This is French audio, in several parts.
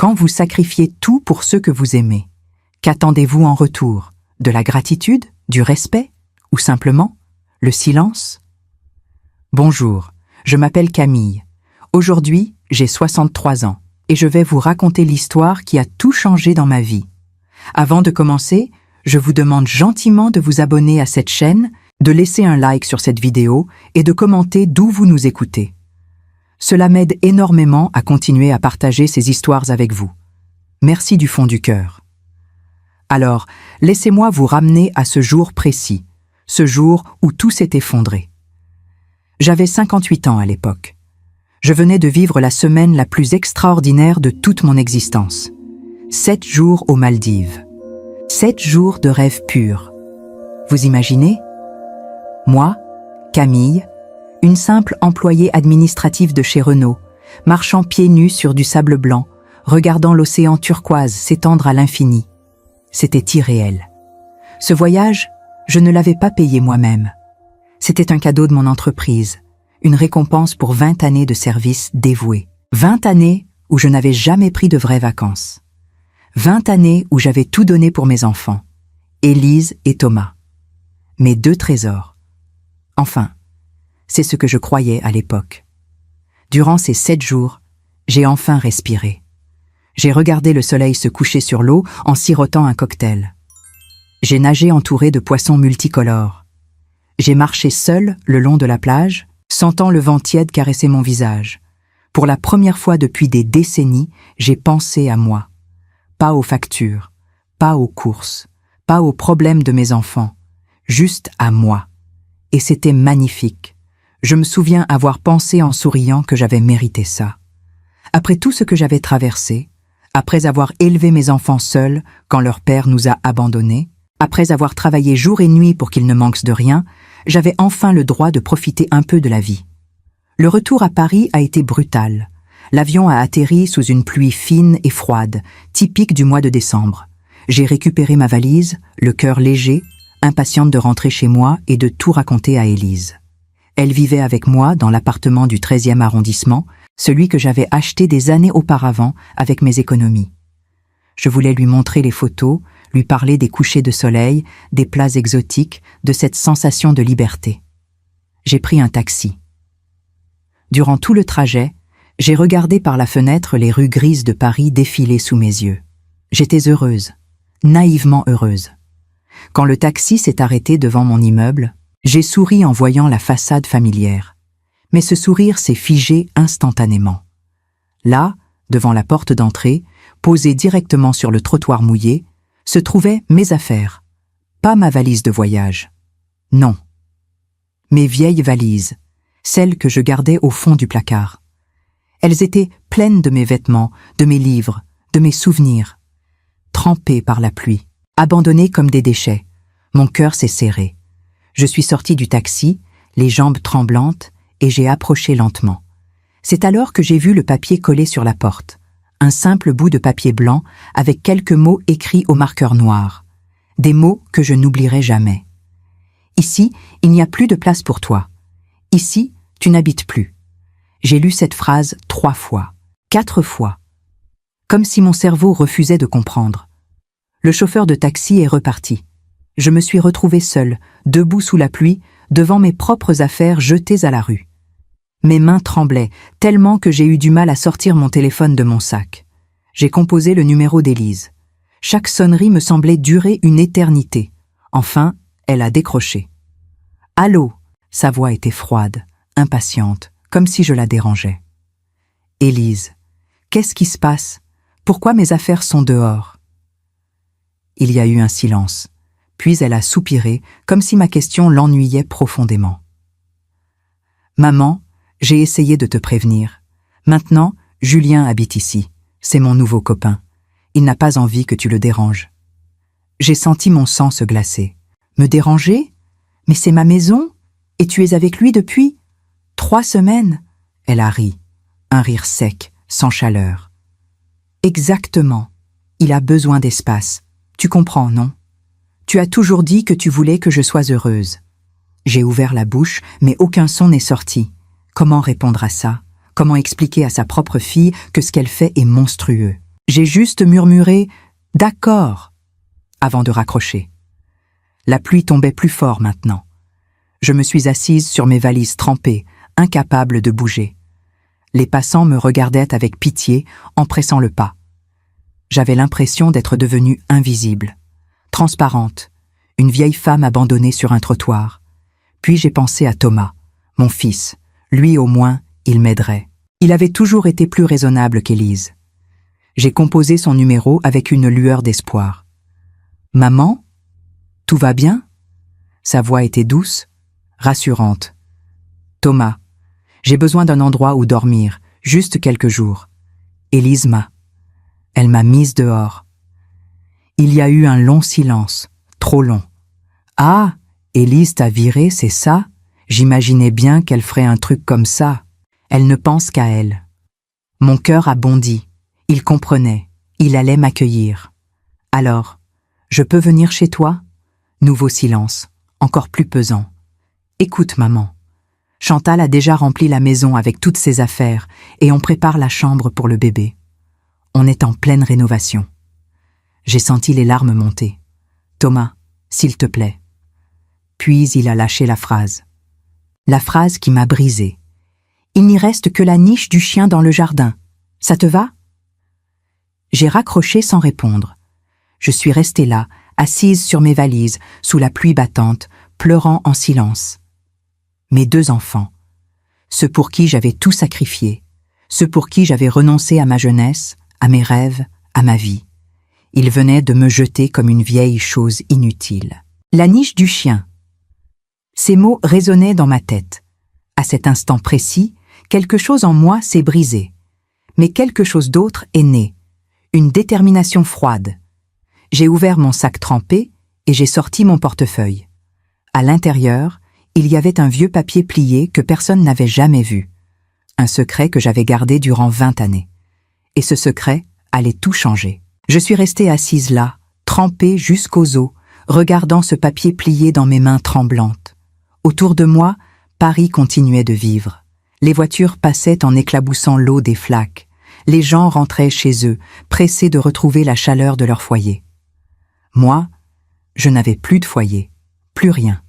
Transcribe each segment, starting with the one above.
Quand vous sacrifiez tout pour ceux que vous aimez, qu'attendez-vous en retour? De la gratitude? Du respect? Ou simplement le silence? Bonjour, je m'appelle Camille. Aujourd'hui, j'ai 63 ans et je vais vous raconter l'histoire qui a tout changé dans ma vie. Avant de commencer, je vous demande gentiment de vous abonner à cette chaîne, de laisser un like sur cette vidéo et de commenter d'où vous nous écoutez. Cela m'aide énormément à continuer à partager ces histoires avec vous. Merci du fond du cœur. Alors, laissez-moi vous ramener à ce jour précis, ce jour où tout s'est effondré. J'avais 58 ans à l'époque. Je venais de vivre la semaine la plus extraordinaire de toute mon existence. 7 jours aux Maldives. 7 jours de rêve pur. Vous imaginez? Moi, Camille, une simple employée administrative de chez Renault, marchant pieds nus sur du sable blanc, regardant l'océan turquoise s'étendre à l'infini. C'était irréel. Ce voyage, je ne l'avais pas payé moi-même. C'était un cadeau de mon entreprise, une récompense pour 20 années de service dévoué. 20 années où je n'avais jamais pris de vraies vacances. 20 années où j'avais tout donné pour mes enfants, Élise et Thomas. Mes 2 trésors. Enfin, c'est ce que je croyais à l'époque. Durant ces 7 jours, j'ai enfin respiré. J'ai regardé le soleil se coucher sur l'eau en sirotant un cocktail. J'ai nagé entouré de poissons multicolores. J'ai marché seul le long de la plage, sentant le vent tiède caresser mon visage. Pour la première fois depuis des décennies, j'ai pensé à moi. Pas aux factures, pas aux courses, pas aux problèmes de mes enfants, juste à moi. Et c'était magnifique. Je me souviens avoir pensé en souriant que j'avais mérité ça. Après tout ce que j'avais traversé, après avoir élevé mes enfants seuls quand leur père nous a abandonnés, après avoir travaillé jour et nuit pour qu'ils ne manquent de rien, j'avais enfin le droit de profiter un peu de la vie. Le retour à Paris a été brutal. L'avion a atterri sous une pluie fine et froide, typique du mois de décembre. J'ai récupéré ma valise, le cœur léger, impatiente de rentrer chez moi et de tout raconter à Élise. Elle vivait avec moi dans l'appartement du 13e arrondissement, celui que j'avais acheté des années auparavant avec mes économies. Je voulais lui montrer les photos, lui parler des couchers de soleil, des plats exotiques, de cette sensation de liberté. J'ai pris un taxi. Durant tout le trajet, j'ai regardé par la fenêtre les rues grises de Paris défiler sous mes yeux. J'étais heureuse, naïvement heureuse. Quand le taxi s'est arrêté devant mon immeuble, j'ai souri en voyant la façade familière. Mais ce sourire s'est figé instantanément. Là, devant la porte d'entrée, posée directement sur le trottoir mouillé, se trouvaient mes affaires. Pas ma valise de voyage. Non. Mes vieilles valises, celles que je gardais au fond du placard. Elles étaient pleines de mes vêtements, de mes livres, de mes souvenirs. Trempées par la pluie, abandonnées comme des déchets, mon cœur s'est serré. Je suis sortie du taxi, les jambes tremblantes, et j'ai approché lentement. C'est alors que j'ai vu le papier collé sur la porte. Un simple bout de papier blanc avec quelques mots écrits au marqueur noir. Des mots que je n'oublierai jamais. Ici, il n'y a plus de place pour toi. Ici, tu n'habites plus. J'ai lu cette phrase 3 fois, 4 fois. Comme si mon cerveau refusait de comprendre. Le chauffeur de taxi est reparti. Je me suis retrouvée seule, debout sous la pluie, devant mes propres affaires jetées à la rue. Mes mains tremblaient, tellement que j'ai eu du mal à sortir mon téléphone de mon sac. J'ai composé le numéro d'Élise. Chaque sonnerie me semblait durer une éternité. Enfin, elle a décroché. « Allô ?» Sa voix était froide, impatiente, comme si je la dérangeais. « Élise, qu'est-ce qui se passe? Pourquoi mes affaires sont dehors ?» Il y a eu un silence, puis elle a soupiré, comme si ma question l'ennuyait profondément. « Maman, j'ai essayé de te prévenir. Maintenant, Julien habite ici. C'est mon nouveau copain. Il n'a pas envie que tu le déranges. » J'ai senti mon sang se glacer. « Me déranger? Mais c'est ma maison? Et tu es avec lui depuis 3 semaines ?» Elle a ri, un rire sec, sans chaleur. « Exactement. Il a besoin d'espace. Tu comprends, non? Tu as toujours dit que tu voulais que je sois heureuse. » J'ai ouvert la bouche, mais aucun son n'est sorti. Comment répondre à ça? Comment expliquer à sa propre fille que ce qu'elle fait est monstrueux? J'ai juste murmuré « D'accord » avant de raccrocher. La pluie tombait plus fort maintenant. Je me suis assise sur mes valises trempées, incapable de bouger. Les passants me regardaient avec pitié en pressant le pas. J'avais l'impression d'être devenue invisible, transparente, une vieille femme abandonnée sur un trottoir. Puis j'ai pensé à Thomas, mon fils. Lui au moins, il m'aiderait. Il avait toujours été plus raisonnable qu'Élise. J'ai composé son numéro avec une lueur d'espoir. « Maman, tout va bien ?» Sa voix était douce, rassurante. « Thomas, j'ai besoin d'un endroit où dormir, juste quelques jours. » Élise Elle m'a mise dehors. Il y a eu un long silence, trop long. « Ah, Élise t'a virée, c'est ça ? J'imaginais bien qu'elle ferait un truc comme ça. Elle ne pense qu'à elle. » Mon cœur a bondi. Il comprenait. Il allait m'accueillir. « Alors, je peux venir chez toi ?» Nouveau silence, encore plus pesant. « Écoute, maman. Chantal a déjà rempli la maison avec toutes ses affaires et on prépare la chambre pour le bébé. On est en pleine rénovation. » J'ai senti les larmes monter. « Thomas, s'il te plaît. » Puis il a lâché la phrase. La phrase qui m'a brisée. « Il n'y reste que la niche du chien dans le jardin. Ça te va ?» J'ai raccroché sans répondre. Je suis restée là, assise sur mes valises, sous la pluie battante, pleurant en silence. Mes 2 enfants, ceux pour qui j'avais tout sacrifié, ceux pour qui j'avais renoncé à ma jeunesse, à mes rêves, à ma vie. Ils venaient de me jeter comme une vieille chose inutile. La niche du chien. Ces mots résonnaient dans ma tête. À cet instant précis, quelque chose en moi s'est brisé. Mais quelque chose d'autre est né. Une détermination froide. J'ai ouvert mon sac trempé et j'ai sorti mon portefeuille. À l'intérieur, il y avait un vieux papier plié que personne n'avait jamais vu. Un secret que j'avais gardé durant 20 années. Et ce secret allait tout changer. Je suis restée assise là, trempée jusqu'aux os, regardant ce papier plié dans mes mains tremblantes. Autour de moi, Paris continuait de vivre. Les voitures passaient en éclaboussant l'eau des flaques. Les gens rentraient chez eux, pressés de retrouver la chaleur de leur foyer. Moi, je n'avais plus de foyer, plus rien.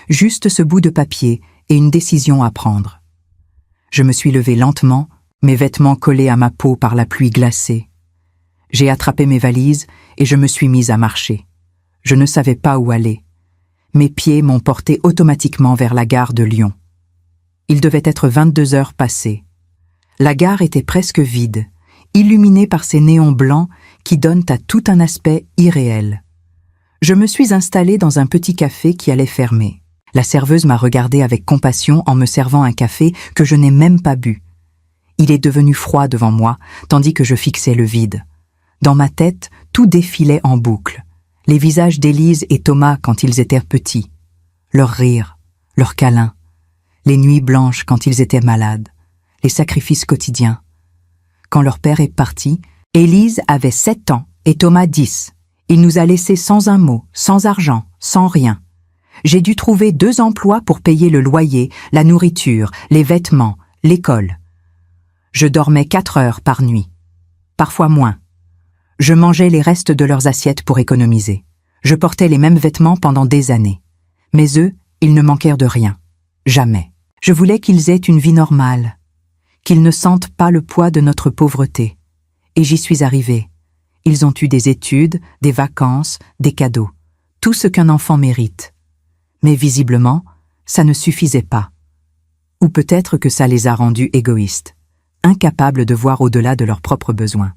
Juste ce bout de papier et une décision à prendre. Je me suis levée lentement, mes vêtements collés à ma peau par la pluie glacée. J'ai attrapé mes valises et je me suis mise à marcher. Je ne savais pas où aller. Mes pieds m'ont porté automatiquement vers la gare de Lyon. Il devait être 22 heures passées. La gare était presque vide, illuminée par ces néons blancs qui donnent à tout un aspect irréel. Je me suis installée dans un petit café qui allait fermer. La serveuse m'a regardée avec compassion en me servant un café que je n'ai même pas bu. Il est devenu froid devant moi, tandis que je fixais le vide. Dans ma tête, tout défilait en boucle. Les visages d'Élise et Thomas quand ils étaient petits. Leurs rires, leurs câlins. Les nuits blanches quand ils étaient malades. Les sacrifices quotidiens. Quand leur père est parti, Élise avait 7 ans et Thomas 10. Il nous a laissés sans un mot, sans argent, sans rien. J'ai dû trouver 2 emplois pour payer le loyer, la nourriture, les vêtements, l'école. Je dormais 4 heures par nuit. Parfois moins. Je mangeais les restes de leurs assiettes pour économiser. Je portais les mêmes vêtements pendant des années. Mais eux, ils ne manquèrent de rien. Jamais. Je voulais qu'ils aient une vie normale. Qu'ils ne sentent pas le poids de notre pauvreté. Et j'y suis arrivée. Ils ont eu des études, des vacances, des cadeaux. Tout ce qu'un enfant mérite. Mais visiblement, ça ne suffisait pas. Ou peut-être que ça les a rendus égoïstes, incapables de voir au-delà de leurs propres besoins.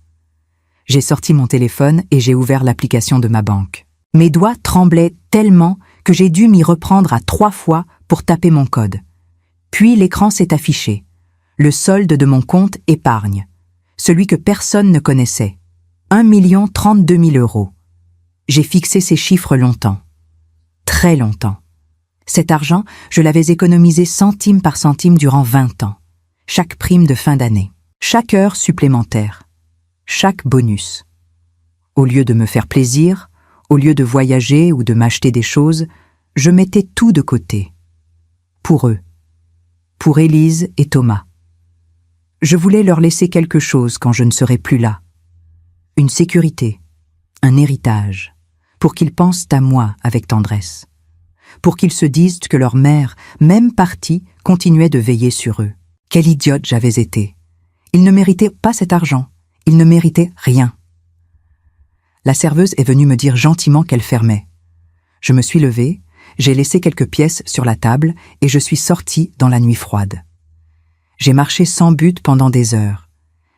J'ai sorti mon téléphone et j'ai ouvert l'application de ma banque. Mes doigts tremblaient tellement que j'ai dû m'y reprendre à 3 fois pour taper mon code. Puis l'écran s'est affiché. Le solde de mon compte épargne. Celui que personne ne connaissait. 1 032 000 €. J'ai fixé ces chiffres longtemps. Très longtemps. Cet argent, je l'avais économisé centime par centime durant 20 ans. Chaque prime de fin d'année. Chaque heure supplémentaire. Chaque bonus. Au lieu de me faire plaisir, au lieu de voyager ou de m'acheter des choses, je mettais tout de côté. Pour eux. Pour Élise et Thomas. Je voulais leur laisser quelque chose quand je ne serai plus là. une sécurité, un héritage, pour qu'ils pensent à moi avec tendresse, pour qu'ils se disent que leur mère, même partie, continuait de veiller sur eux. Quelle idiote j'avais été. Ils ne méritaient pas cet argent, ils ne méritaient rien. La serveuse est venue me dire gentiment qu'elle fermait. Je me suis levée, j'ai laissé quelques pièces sur la table et je suis sortie dans la nuit froide. J'ai marché sans but pendant des heures.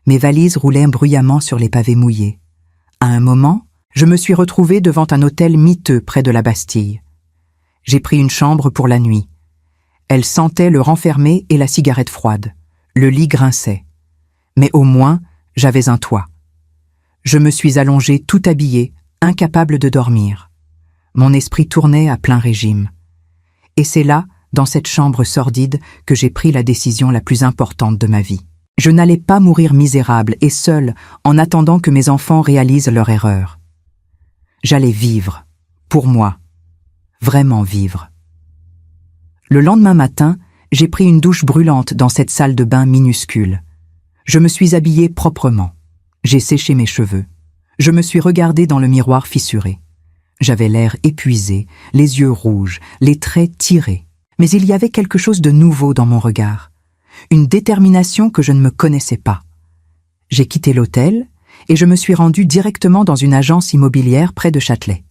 Mes valises roulaient bruyamment sur les pavés mouillés. À un moment, je me suis retrouvée devant un hôtel miteux près de la Bastille. J'ai pris une chambre pour la nuit. Elle sentait le renfermé et la cigarette froide. Le lit grinçait. Mais au moins, j'avais un toit. Je me suis allongée tout habillée, incapable de dormir. Mon esprit tournait à plein régime. Et c'est là, dans cette chambre sordide, que j'ai pris la décision la plus importante de ma vie. Je n'allais pas mourir misérable et seule en attendant que mes enfants réalisent leur erreur. J'allais vivre, pour moi, vraiment vivre. Le lendemain matin, j'ai pris une douche brûlante dans cette salle de bain minuscule. Je me suis habillée proprement. J'ai séché mes cheveux. Je me suis regardée dans le miroir fissuré. J'avais l'air épuisé, les yeux rouges, les traits tirés. Mais il y avait quelque chose de nouveau dans mon regard. Une détermination que je ne me connaissais pas. J'ai quitté l'hôtel et je me suis rendue directement dans une agence immobilière près de Châtelet.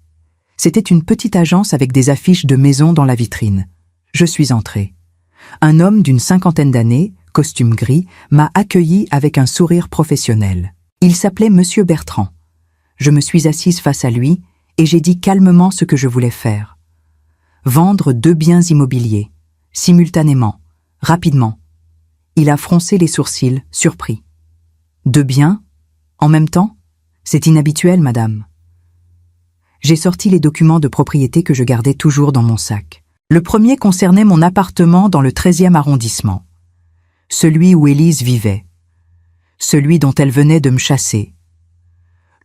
C'était une petite agence avec des affiches de maisons dans la vitrine. Je suis entrée. Un homme d'une 50aine d'années, costume gris, m'a accueilli avec un sourire professionnel. Il s'appelait Monsieur Bertrand. Je me suis assise face à lui et j'ai dit calmement ce que je voulais faire. Vendre 2 biens immobiliers, simultanément, rapidement. Il a froncé les sourcils, surpris. 2 biens, en même temps? C'est inhabituel, madame. J'ai sorti les documents de propriété que je gardais toujours dans mon sac. Le premier concernait mon appartement dans le 13e arrondissement. Celui où Élise vivait. Celui dont elle venait de me chasser.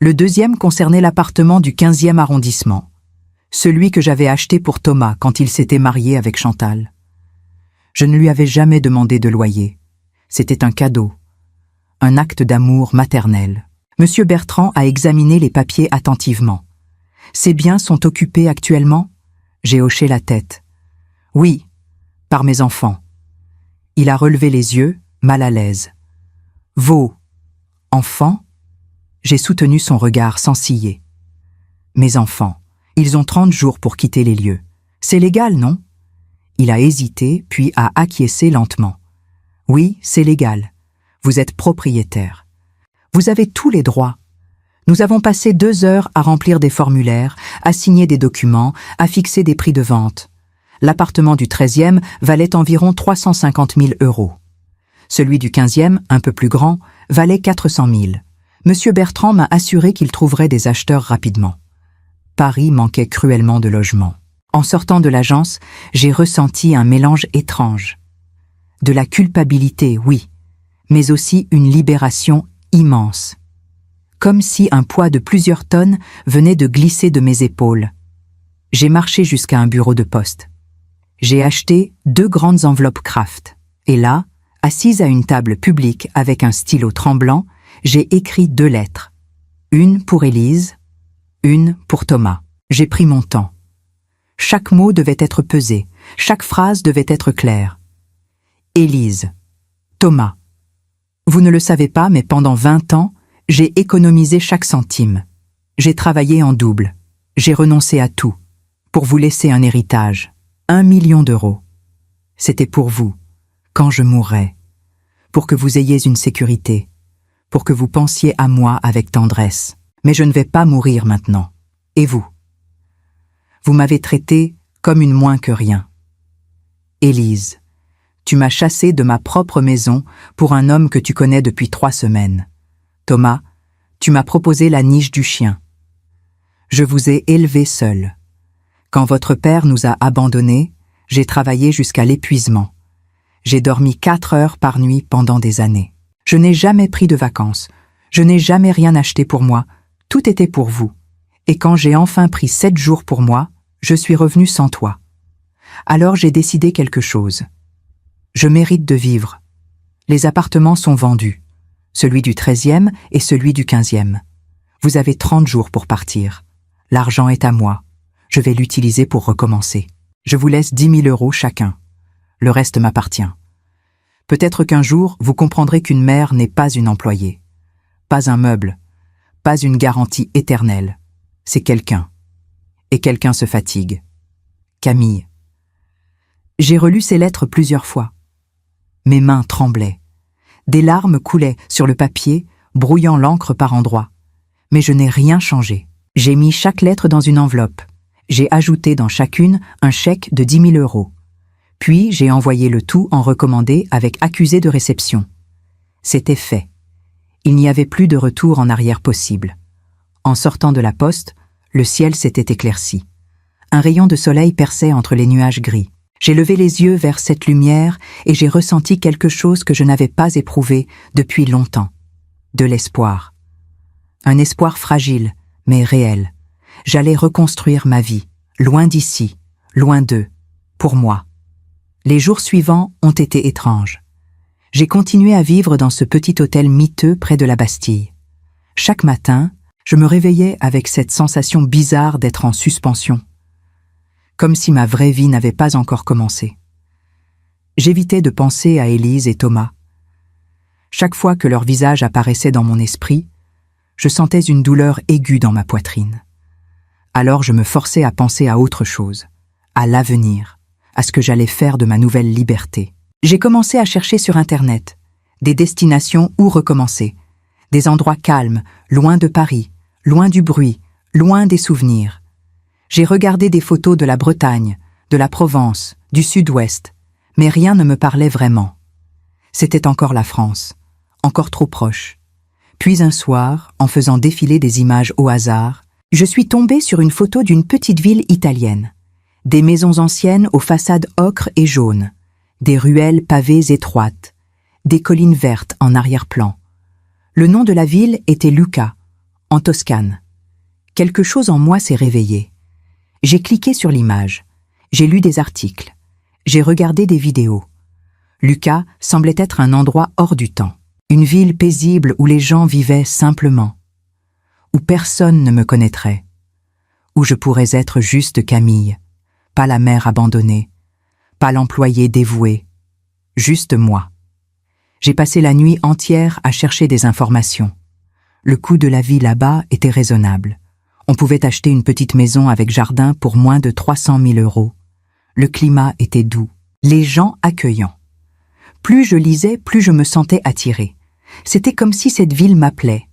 Le deuxième concernait l'appartement du 15e arrondissement. Celui que j'avais acheté pour Thomas quand il s'était marié avec Chantal. Je ne lui avais jamais demandé de loyer. C'était un cadeau. Un acte d'amour maternel. Monsieur Bertrand a examiné les papiers attentivement. Ces biens sont occupés actuellement? J'ai hoché la tête. Oui, par mes enfants. Il a relevé les yeux, mal à l'aise. Vos enfants? J'ai soutenu son regard sans ciller. Mes enfants, ils ont 30 jours pour quitter les lieux. C'est légal, non? Il a hésité, puis a acquiescé lentement. Oui, c'est légal. Vous êtes propriétaire. Vous avez tous les droits. Nous avons passé 2 heures à remplir des formulaires, à signer des documents, à fixer des prix de vente. L'appartement du 13e valait environ 350 000 €. Celui du 15e, un peu plus grand, valait 400 000. Monsieur Bertrand m'a assuré qu'il trouverait des acheteurs rapidement. Paris manquait cruellement de logements. En sortant de l'agence, j'ai ressenti un mélange étrange. De la culpabilité, oui, mais aussi une libération immense. Comme si un poids de plusieurs tonnes venait de glisser de mes épaules. J'ai marché jusqu'à un bureau de poste. J'ai acheté 2 grandes enveloppes Kraft. Et là, assise à une table publique avec un stylo tremblant, j'ai écrit 2 lettres. Une pour Élise, une pour Thomas. J'ai pris mon temps. Chaque mot devait être pesé, chaque phrase devait être claire. Élise, Thomas. Vous ne le savez pas, mais pendant 20 ans, j'ai économisé chaque centime. J'ai travaillé en double. J'ai renoncé à tout, pour vous laisser un héritage. 1 million d'euros. C'était pour vous, quand je mourrais, pour que vous ayez une sécurité, pour que vous pensiez à moi avec tendresse. Mais je ne vais pas mourir maintenant. Et vous? Vous m'avez traité comme une moins que rien. Élise, tu m'as chassée de ma propre maison pour un homme que tu connais depuis 3 semaines. Thomas, tu m'as proposé la niche du chien. Je vous ai élevé seul. Quand votre père nous a abandonnés, j'ai travaillé jusqu'à l'épuisement. J'ai dormi 4 heures par nuit pendant des années. Je n'ai jamais pris de vacances. Je n'ai jamais rien acheté pour moi. Tout était pour vous. Et quand j'ai enfin pris 7 jours pour moi, je suis revenu sans toi. Alors j'ai décidé quelque chose. Je mérite de vivre. Les appartements sont vendus. Celui du 13e et celui du 15e. Vous avez 30 jours pour partir. L'argent est à moi. Je vais l'utiliser pour recommencer. Je vous laisse 10 000 € chacun. Le reste m'appartient. Peut-être qu'un jour, vous comprendrez qu'une mère n'est pas une employée, pas un meuble, pas une garantie éternelle. C'est quelqu'un. Et quelqu'un se fatigue. Camille. J'ai relu ces lettres plusieurs fois. Mes mains tremblaient. Des larmes coulaient sur le papier, brouillant l'encre par endroits. Mais je n'ai rien changé. J'ai mis chaque lettre dans une enveloppe. J'ai ajouté dans chacune un chèque de 10 000 €. Puis j'ai envoyé le tout en recommandé avec accusé de réception. C'était fait. Il n'y avait plus de retour en arrière possible. En sortant de la poste, le ciel s'était éclairci. Un rayon de soleil perçait entre les nuages gris. J'ai levé les yeux vers cette lumière et j'ai ressenti quelque chose que je n'avais pas éprouvé depuis longtemps. De l'espoir. Un espoir fragile, mais réel. J'allais reconstruire ma vie, loin d'ici, loin d'eux, pour moi. Les jours suivants ont été étranges. J'ai continué à vivre dans ce petit hôtel miteux près de la Bastille. Chaque matin, je me réveillais avec cette sensation bizarre d'être en suspension. Comme si ma vraie vie n'avait pas encore commencé. J'évitais de penser à Élise et Thomas. Chaque fois que leur visage apparaissait dans mon esprit, je sentais une douleur aiguë dans ma poitrine. Alors je me forçais à penser à autre chose, à l'avenir, à ce que j'allais faire de ma nouvelle liberté. J'ai commencé à chercher sur Internet, des destinations où recommencer, des endroits calmes, loin de Paris, loin du bruit, loin des souvenirs. J'ai regardé des photos de la Bretagne, de la Provence, du Sud-Ouest, mais rien ne me parlait vraiment. C'était encore la France, encore trop proche. Puis un soir, en faisant défiler des images au hasard, je suis tombée sur une photo d'une petite ville italienne. Des maisons anciennes aux façades ocre et jaune, des ruelles pavées étroites, des collines vertes en arrière-plan. Le nom de la ville était Lucca, en Toscane. Quelque chose en moi s'est réveillé. J'ai cliqué sur l'image, j'ai lu des articles, j'ai regardé des vidéos. Lucca semblait être un endroit hors du temps, une ville paisible où les gens vivaient simplement, où personne ne me connaîtrait, où je pourrais être juste Camille, pas la mère abandonnée, pas l'employé dévoué, juste moi. J'ai passé la nuit entière à chercher des informations. Le coût de la vie là-bas était raisonnable. On pouvait acheter une petite maison avec jardin pour moins de 300 000 €. Le climat était doux, les gens accueillants. Plus je lisais, plus je me sentais attirée. C'était comme si cette ville m'appelait.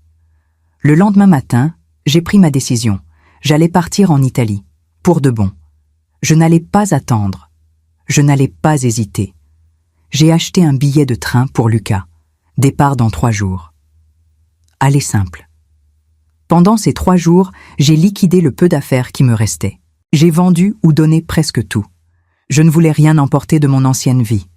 Le lendemain matin, j'ai pris ma décision. J'allais partir en Italie, pour de bon. Je n'allais pas attendre. Je n'allais pas hésiter. J'ai acheté un billet de train pour Lucca. Départ dans 3 jours. Aller simple. Pendant ces 3 jours, j'ai liquidé le peu d'affaires qui me restait. J'ai vendu ou donné presque tout. Je ne voulais rien emporter de mon ancienne vie.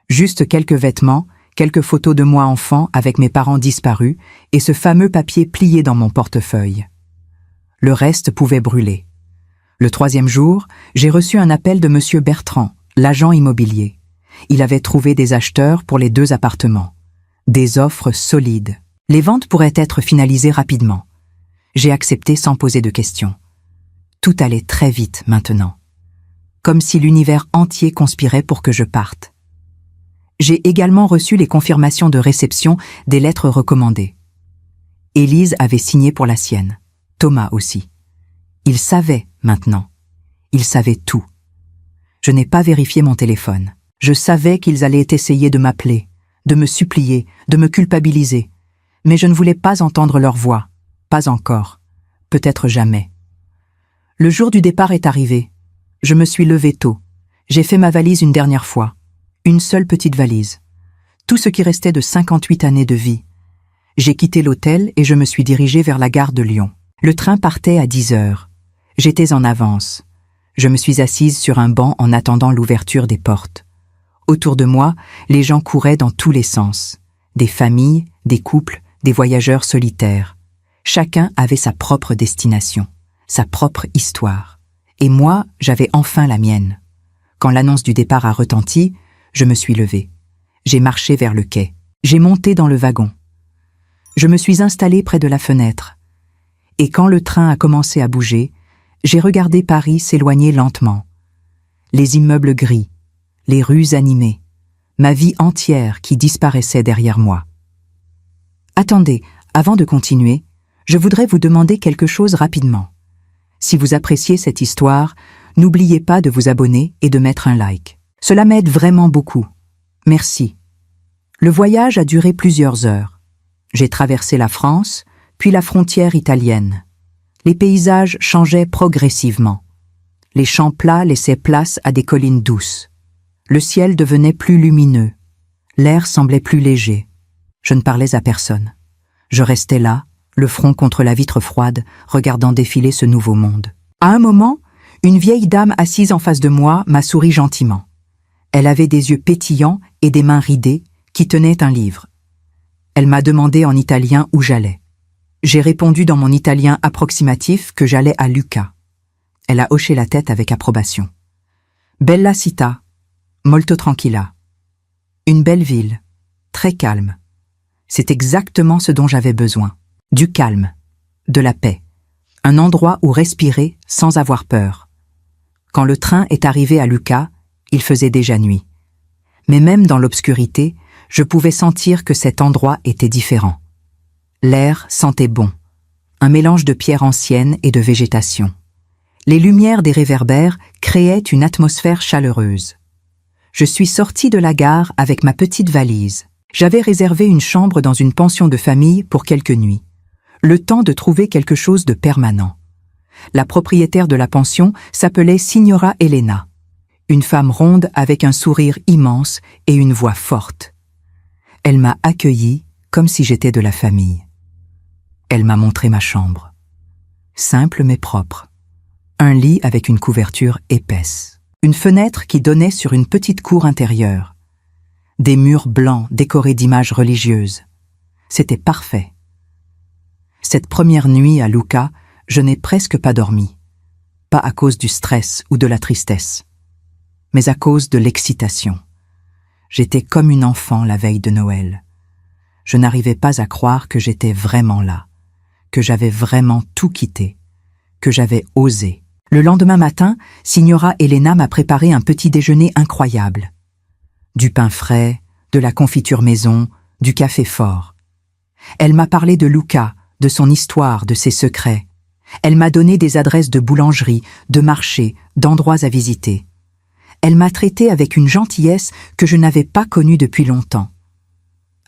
Juste quelques vêtements, quelques photos de moi enfant avec mes parents disparus et ce fameux papier plié dans mon portefeuille. Le reste pouvait brûler. Le 3e jour, j'ai reçu un appel de Monsieur Bertrand, l'agent immobilier. Il avait trouvé des acheteurs pour les 2 appartements. Des offres solides. Les ventes pourraient être finalisées rapidement. J'ai accepté sans poser de questions. Tout allait très vite maintenant. Comme si l'univers entier conspirait pour que je parte. J'ai également reçu les confirmations de réception des lettres recommandées. Élise avait signé pour la sienne. Thomas aussi. Il savait maintenant. Il savait tout. Je n'ai pas vérifié mon téléphone. Je savais qu'ils allaient essayer de m'appeler, de me supplier, de me culpabiliser. Mais je ne voulais pas entendre leur voix. Pas encore. Peut-être jamais. Le jour du départ est arrivé. Je me suis levée tôt. J'ai fait ma valise une dernière fois. Une seule petite valise. Tout ce qui restait de 58 années de vie. J'ai quitté l'hôtel et je me suis dirigée vers la gare de Lyon. Le train partait à 10 heures. J'étais en avance. Je me suis assise sur un banc en attendant l'ouverture des portes. Autour de moi, les gens couraient dans tous les sens. Des familles, des couples, des voyageurs solitaires. Chacun avait sa propre destination, sa propre histoire. Et moi, j'avais enfin la mienne. Quand l'annonce du départ a retenti, je me suis levée. J'ai marché vers le quai. J'ai monté dans le wagon. Je me suis installée près de la fenêtre. Et quand le train a commencé à bouger, j'ai regardé Paris s'éloigner lentement. Les immeubles gris, les rues animées, ma vie entière qui disparaissait derrière moi. Attendez, avant de continuer, je voudrais vous demander quelque chose rapidement. Si vous appréciez cette histoire, n'oubliez pas de vous abonner et de mettre un like. Cela m'aide vraiment beaucoup. Merci. Le voyage a duré plusieurs heures. J'ai traversé la France, puis la frontière italienne. Les paysages changeaient progressivement. Les champs plats laissaient place à des collines douces. Le ciel devenait plus lumineux. L'air semblait plus léger. Je ne parlais à personne. Je restais là, le front contre la vitre froide, regardant défiler ce nouveau monde. À un moment, une vieille dame assise en face de moi m'a souri gentiment. Elle avait des yeux pétillants et des mains ridées qui tenaient un livre. Elle m'a demandé en italien où j'allais. J'ai répondu dans mon italien approximatif que j'allais à Lucca. Elle a hoché la tête avec approbation. Bella città, molto tranquilla. Une belle ville, très calme. C'est exactement ce dont j'avais besoin. Du calme, de la paix. Un endroit où respirer sans avoir peur. Quand le train est arrivé à Lucca, il faisait déjà nuit. Mais même dans l'obscurité, je pouvais sentir que cet endroit était différent. L'air sentait bon, un mélange de pierres anciennes et de végétation. Les lumières des réverbères créaient une atmosphère chaleureuse. Je suis sortie de la gare avec ma petite valise. J'avais réservé une chambre dans une pension de famille pour quelques nuits. Le temps de trouver quelque chose de permanent. La propriétaire de la pension s'appelait Signora Elena, une femme ronde avec un sourire immense et une voix forte. Elle m'a accueillie comme si j'étais de la famille. Elle m'a montré ma chambre. Simple mais propre. Un lit avec une couverture épaisse. Une fenêtre qui donnait sur une petite cour intérieure. Des murs blancs décorés d'images religieuses. C'était parfait. Cette première nuit à Lucca, je n'ai presque pas dormi. Pas à cause du stress ou de la tristesse, mais à cause de l'excitation. J'étais comme une enfant la veille de Noël. Je n'arrivais pas à croire que j'étais vraiment là, que j'avais vraiment tout quitté, que j'avais osé. Le lendemain matin, Signora Elena m'a préparé un petit déjeuner incroyable. Du pain frais, de la confiture maison, du café fort. Elle m'a parlé de Lucca, de son histoire, de ses secrets. Elle m'a donné des adresses de boulangeries, de marchés, d'endroits à visiter. Elle m'a traité avec une gentillesse que je n'avais pas connue depuis longtemps.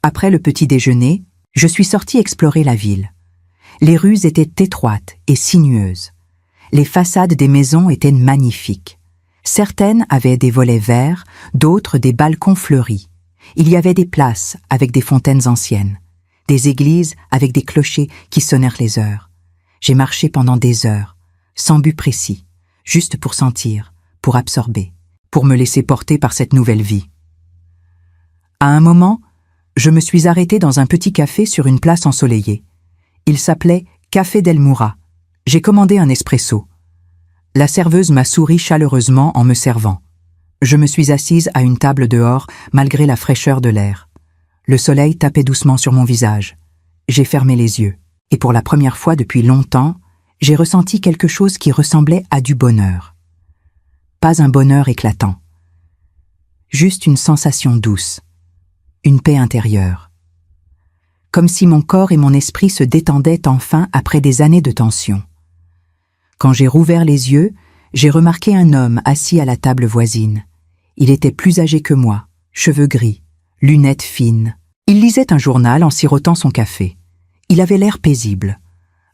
Après le petit déjeuner, je suis sortie explorer la ville. Les rues étaient étroites et sinueuses. Les façades des maisons étaient magnifiques. Certaines avaient des volets verts, d'autres des balcons fleuris. Il y avait des places avec des fontaines anciennes, des églises avec des clochers qui sonnèrent les heures. J'ai marché pendant des heures, sans but précis, juste pour sentir, pour absorber, pour me laisser porter par cette nouvelle vie. À un moment, je me suis arrêtée dans un petit café sur une place ensoleillée. Il s'appelait Café del Mura. J'ai commandé un espresso. La serveuse m'a souri chaleureusement en me servant. Je me suis assise à une table dehors, malgré la fraîcheur de l'air. Le soleil tapait doucement sur mon visage. J'ai fermé les yeux. Et pour la première fois depuis longtemps, j'ai ressenti quelque chose qui ressemblait à du bonheur. Pas un bonheur éclatant. Juste une sensation douce. Une paix intérieure. Comme si mon corps et mon esprit se détendaient enfin après des années de tension. Quand j'ai rouvert les yeux, j'ai remarqué un homme assis à la table voisine. Il était plus âgé que moi, cheveux gris, lunettes fines. Il lisait un journal en sirotant son café. Il avait l'air paisible.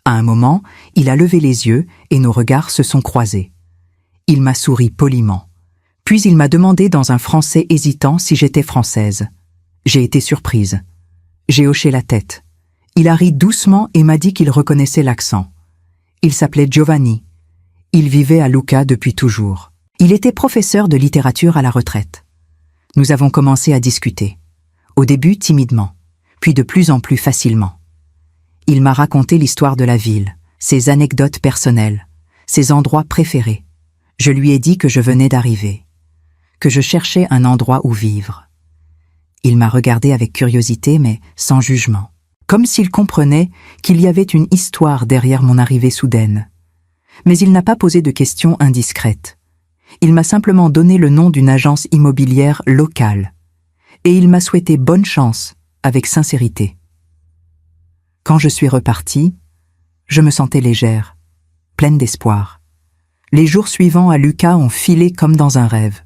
À un moment, il a levé les yeux et nos regards se sont croisés. Il m'a souri poliment. Puis il m'a demandé dans un français hésitant si j'étais française. J'ai été surprise. J'ai hoché la tête. Il a ri doucement et m'a dit qu'il reconnaissait l'accent. Il s'appelait Giovanni. Il vivait à Lucca depuis toujours. Il était professeur de littérature à la retraite. Nous avons commencé à discuter. Au début timidement, puis de plus en plus facilement. Il m'a raconté l'histoire de la ville, ses anecdotes personnelles, ses endroits préférés. Je lui ai dit que je venais d'arriver, que je cherchais un endroit où vivre. Il m'a regardé avec curiosité mais sans jugement. comme s'il comprenait qu'il y avait une histoire derrière mon arrivée soudaine. Mais il n'a pas posé de questions indiscrètes. Il m'a simplement donné le nom d'une agence immobilière locale. Et il m'a souhaité bonne chance, avec sincérité. Quand je suis repartie, je me sentais légère, pleine d'espoir. Les jours suivants à Lucca ont filé comme dans un rêve.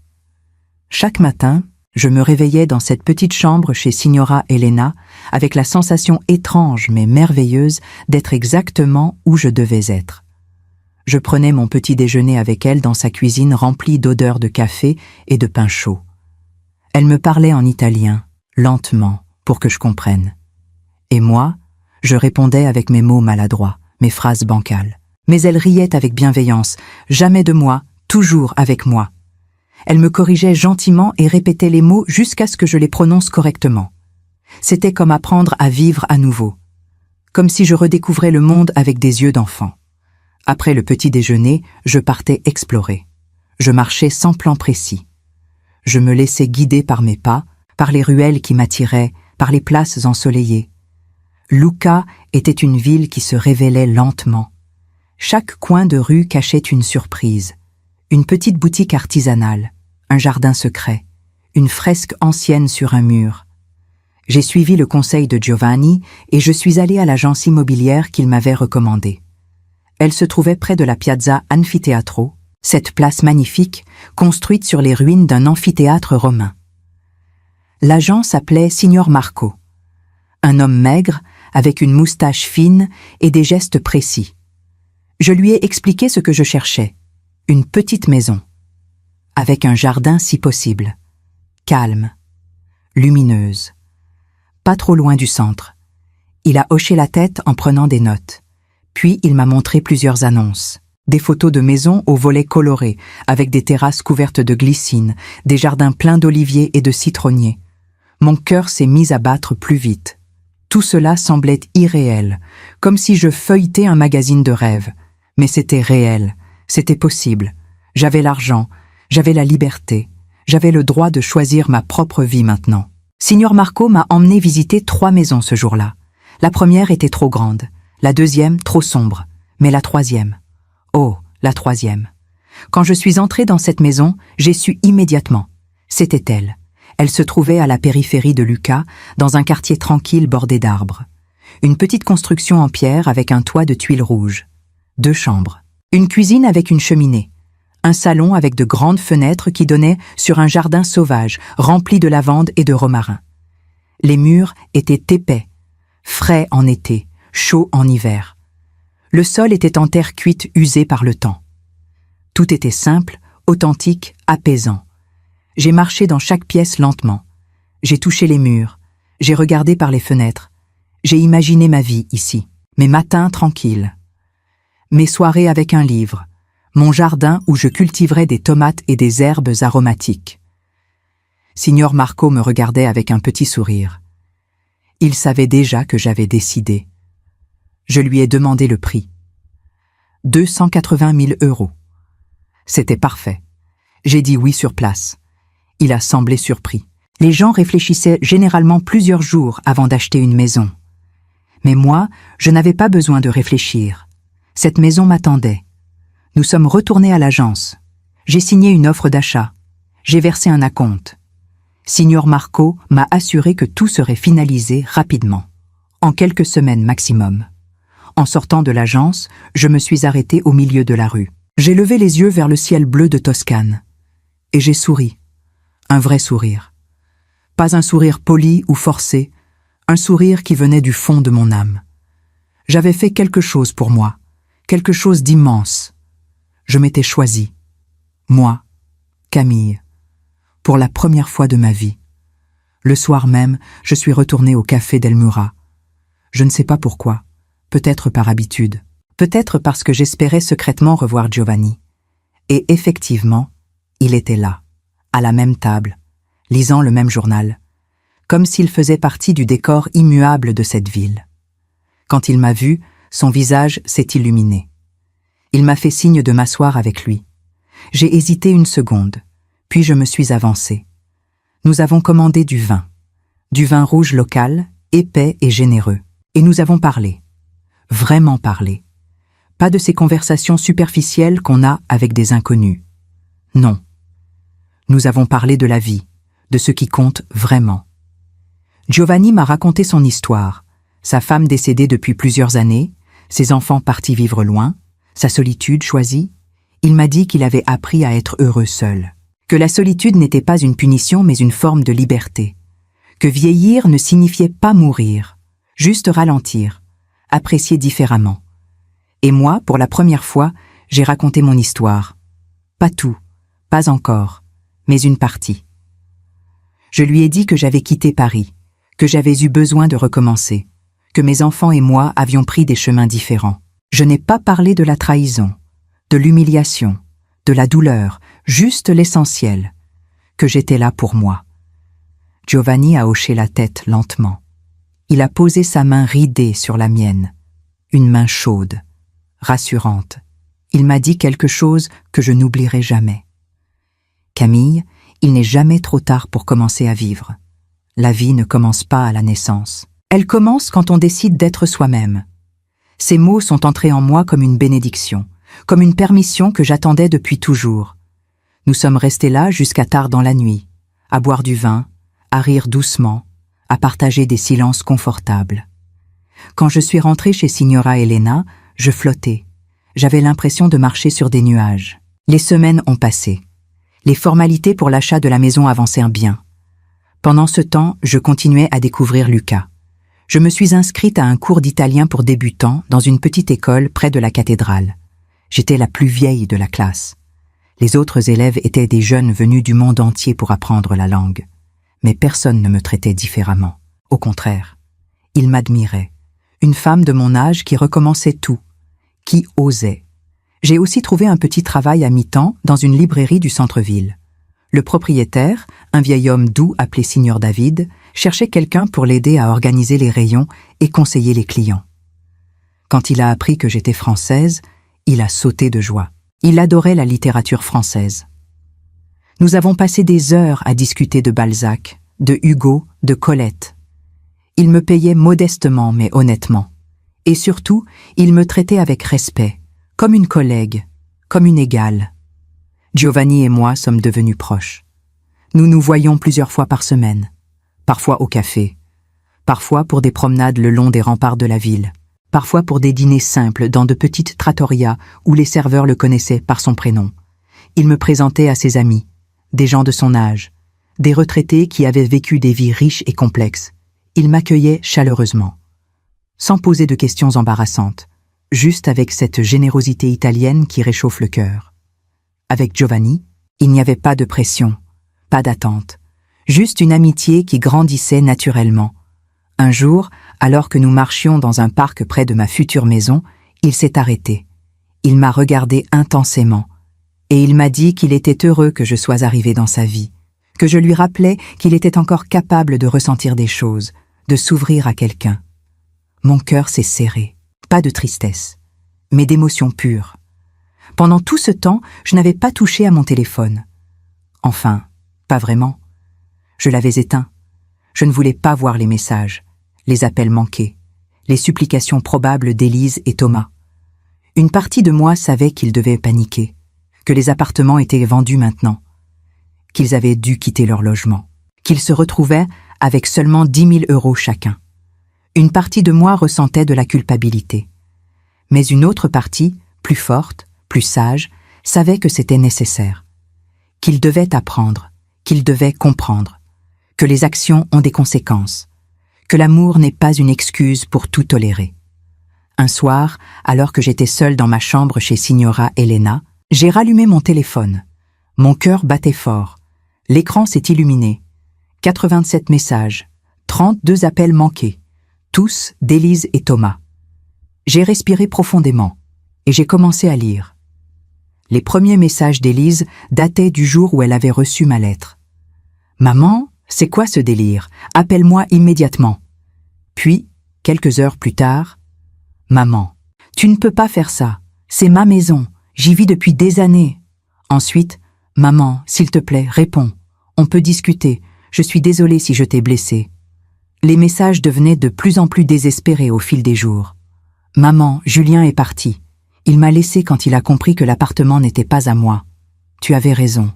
Chaque matin, je me réveillais dans cette petite chambre chez Signora Elena avec la sensation étrange mais merveilleuse d'être exactement où je devais être. Je prenais mon petit déjeuner avec elle dans sa cuisine remplie d'odeurs de café et de pain chaud. Elle me parlait en italien, lentement, pour que je comprenne. Et moi, je répondais avec mes mots maladroits, mes phrases bancales. Mais elle riait avec bienveillance, jamais de moi, toujours avec moi. Elle me corrigeait gentiment et répétait les mots jusqu'à ce que je les prononce correctement. C'était comme apprendre à vivre à nouveau. Comme si je redécouvrais le monde avec des yeux d'enfant. Après le petit déjeuner, je partais explorer. Je marchais sans plan précis. Je me laissais guider par mes pas, par les ruelles qui m'attiraient, par les places ensoleillées. Lucca était une ville qui se révélait lentement. Chaque coin de rue cachait une surprise. Une petite boutique artisanale, un jardin secret, une fresque ancienne sur un mur. J'ai suivi le conseil de Giovanni et je suis allée à l'agence immobilière qu'il m'avait recommandée. Elle se trouvait près de la Piazza Anfiteatro, cette place magnifique construite sur les ruines d'un amphithéâtre romain. L'agent s'appelait Signor Marco, un homme maigre avec une moustache fine et des gestes précis. Je lui ai expliqué ce que je cherchais, une petite maison, avec un jardin si possible, calme, lumineuse, pas trop loin du centre. Il a hoché la tête en prenant des notes. Puis il m'a montré plusieurs annonces. Des photos de maisons aux volets colorés, avec des terrasses couvertes de glycine, des jardins pleins d'oliviers et de citronniers. Mon cœur s'est mis à battre plus vite. Tout cela semblait irréel, comme si je feuilletais un magazine de rêve. Mais c'était réel, c'était possible. J'avais l'argent, j'avais la liberté, j'avais le droit de choisir ma propre vie maintenant. Signor Marco m'a emmené visiter 3 maisons ce jour-là. La première était trop grande, la deuxième trop sombre, mais la troisième. Oh, la troisième. Quand je suis entrée dans cette maison, j'ai su immédiatement. C'était elle. Elle se trouvait à la périphérie de Lucca, dans un quartier tranquille bordé d'arbres. Une petite construction en pierre avec un toit de tuiles rouges. 2 chambres. Une cuisine avec une cheminée. Un salon avec de grandes fenêtres qui donnaient sur un jardin sauvage, rempli de lavande et de romarin. Les murs étaient épais, frais en été, chauds en hiver. Le sol était en terre cuite usée par le temps. Tout était simple, authentique, apaisant. J'ai marché dans chaque pièce lentement. J'ai touché les murs. J'ai regardé par les fenêtres. J'ai imaginé ma vie ici. Mes matins tranquilles. Mes soirées avec un livre. Mon jardin où je cultiverais des tomates et des herbes aromatiques. Signor Marco me regardait avec un petit sourire. Il savait déjà que j'avais décidé. Je lui ai demandé le prix. 280 000 €. C'était parfait. J'ai dit oui sur place. Il a semblé surpris. Les gens réfléchissaient généralement plusieurs jours avant d'acheter une maison. Mais moi, je n'avais pas besoin de réfléchir. Cette maison m'attendait. Nous sommes retournés à l'agence. J'ai signé une offre d'achat. J'ai versé un acompte. Signor Marco m'a assuré que tout serait finalisé rapidement, en quelques semaines maximum. En sortant de l'agence, je me suis arrêtée au milieu de la rue. J'ai levé les yeux vers le ciel bleu de Toscane. Et j'ai souri. Un vrai sourire. Pas un sourire poli ou forcé, un sourire qui venait du fond de mon âme. J'avais fait quelque chose pour moi, quelque chose d'immense. Je m'étais choisie. Moi, Camille. Pour la première fois de ma vie. Le soir même, je suis retournée au café d'El Mura. Je ne sais pas pourquoi. Peut-être par habitude, peut-être parce que j'espérais secrètement revoir Giovanni. Et effectivement, il était là, à la même table, lisant le même journal, comme s'il faisait partie du décor immuable de cette ville. Quand il m'a vu, son visage s'est illuminé. Il m'a fait signe de m'asseoir avec lui. J'ai hésité une seconde, puis je me suis avancée. Nous avons commandé du vin rouge local, épais et généreux. Et nous avons parlé. Vraiment parlé. Pas de ces conversations superficielles qu'on a avec des inconnus. Non. Nous avons parlé de la vie, de ce qui compte vraiment. Giovanni m'a raconté son histoire, sa femme décédée depuis plusieurs années, ses enfants partis vivre loin, sa solitude choisie. Il m'a dit qu'il avait appris à être heureux seul, que la solitude n'était pas une punition mais une forme de liberté, que vieillir ne signifiait pas mourir, juste ralentir, apprécier différemment. Et moi, pour la première fois, j'ai raconté mon histoire. Pas tout, pas encore, mais une partie. Je lui ai dit que j'avais quitté Paris, que j'avais eu besoin de recommencer, que mes enfants et moi avions pris des chemins différents. Je n'ai pas parlé de la trahison, de l'humiliation, de la douleur, juste l'essentiel, que j'étais là pour moi. Giovanni a hoché la tête lentement. Il a posé sa main ridée sur la mienne, une main chaude, rassurante. Il m'a dit quelque chose que je n'oublierai jamais. Camille, il n'est jamais trop tard pour commencer à vivre. La vie ne commence pas à la naissance. Elle commence quand on décide d'être soi-même. Ces mots sont entrés en moi comme une bénédiction, comme une permission que j'attendais depuis toujours. Nous sommes restés là jusqu'à tard dans la nuit, à boire du vin, à rire doucement, à partager des silences confortables. Quand je suis rentrée chez Signora Elena, je flottais. J'avais l'impression de marcher sur des nuages. Les semaines ont passé. Les formalités pour l'achat de la maison avancèrent bien. Pendant ce temps, je continuais à découvrir Lucas. Je me suis inscrite à un cours d'italien pour débutants dans une petite école près de la cathédrale. J'étais la plus vieille de la classe. Les autres élèves étaient des jeunes venus du monde entier pour apprendre la langue. Mais personne ne me traitait différemment. Au contraire, ils m'admiraient. Une femme de mon âge qui recommençait tout, qui osait. J'ai aussi trouvé un petit travail à mi-temps dans une librairie du centre-ville. Le propriétaire, un vieil homme doux appelé Signor David, cherchait quelqu'un pour l'aider à organiser les rayons et conseiller les clients. Quand il a appris que j'étais française, il a sauté de joie. Il adorait la littérature française. Nous avons passé des heures à discuter de Balzac, de Hugo, de Colette. Il me payait modestement mais honnêtement. Et surtout, il me traitait avec respect, comme une collègue, comme une égale. Giovanni et moi sommes devenus proches. Nous nous voyons plusieurs fois par semaine, parfois au café, parfois pour des promenades le long des remparts de la ville, parfois pour des dîners simples dans de petites trattorias où les serveurs le connaissaient par son prénom. Il me présentait à ses amis, des gens de son âge, des retraités qui avaient vécu des vies riches et complexes. Il m'accueillait chaleureusement, sans poser de questions embarrassantes, juste avec cette générosité italienne qui réchauffe le cœur. Avec Giovanni, il n'y avait pas de pression, pas d'attente, juste une amitié qui grandissait naturellement. Un jour, alors que nous marchions dans un parc près de ma future maison, il s'est arrêté. Il m'a regardé intensément, et il m'a dit qu'il était heureux que je sois arrivée dans sa vie, que je lui rappelais qu'il était encore capable de ressentir des choses, de s'ouvrir à quelqu'un. Mon cœur s'est serré, pas de tristesse, mais d'émotion pure. Pendant tout ce temps, je n'avais pas touché à mon téléphone. Enfin, pas vraiment. Je l'avais éteint. Je ne voulais pas voir les messages, les appels manqués, les supplications probables d'Élise et Thomas. Une partie de moi savait qu'ils devaient paniquer, que les appartements étaient vendus maintenant, qu'ils avaient dû quitter leur logement, qu'ils se retrouvaient avec seulement 10 000 € chacun. Une partie de moi ressentait de la culpabilité. Mais une autre partie, plus forte, plus sage, savait que c'était nécessaire, qu'ils devaient apprendre, qu'ils devaient comprendre, que les actions ont des conséquences, que l'amour n'est pas une excuse pour tout tolérer. Un soir, alors que j'étais seule dans ma chambre chez Signora Elena, j'ai rallumé mon téléphone. Mon cœur battait fort. L'écran s'est illuminé. 87 messages, 32 appels manqués, tous d'Élise et Thomas. J'ai respiré profondément et j'ai commencé à lire. Les premiers messages d'Élise dataient du jour où elle avait reçu ma lettre. « Maman, c'est quoi ce délire? Appelle-moi immédiatement. » Puis, quelques heures plus tard, « Maman, tu ne peux pas faire ça. C'est ma maison. J'y vis depuis des années. » Ensuite, « Maman, s'il te plaît, réponds. On peut discuter. Je suis désolée si je t'ai blessée. » Les messages devenaient de plus en plus désespérés au fil des jours. « Maman, Julien est parti. Il m'a laissé quand il a compris que l'appartement n'était pas à moi. Tu avais raison.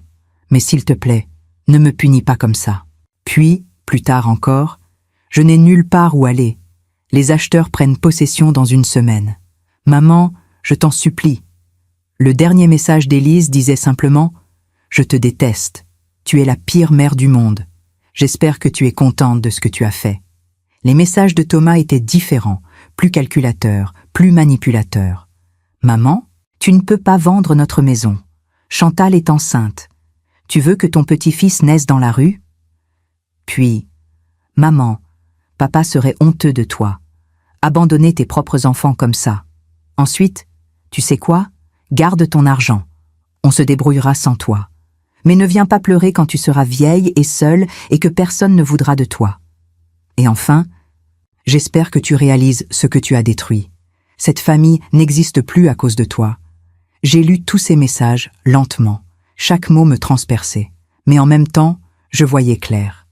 Mais s'il te plaît, ne me punis pas comme ça. » Puis, plus tard encore, « Je n'ai nulle part où aller. Les acheteurs prennent possession dans une semaine. Maman, je t'en supplie. » Le dernier message d'Élise disait simplement « Je te déteste. Tu es la pire mère du monde. J'espère que tu es contente de ce que tu as fait. » Les messages de Thomas étaient différents, plus calculateurs, plus manipulateurs. « Maman, tu ne peux pas vendre notre maison. Chantal est enceinte. Tu veux que ton petit-fils naisse dans la rue ? » Puis, « Maman, papa serait honteux de toi. Abandonner tes propres enfants comme ça. Ensuite, tu sais quoi ? Garde ton argent. On se débrouillera sans toi. Mais ne viens pas pleurer quand tu seras vieille et seule et que personne ne voudra de toi. Et enfin, j'espère que tu réalises ce que tu as détruit. Cette famille n'existe plus à cause de toi. » J'ai lu tous ces messages lentement. Chaque mot me transperçait. Mais en même temps, je voyais clair.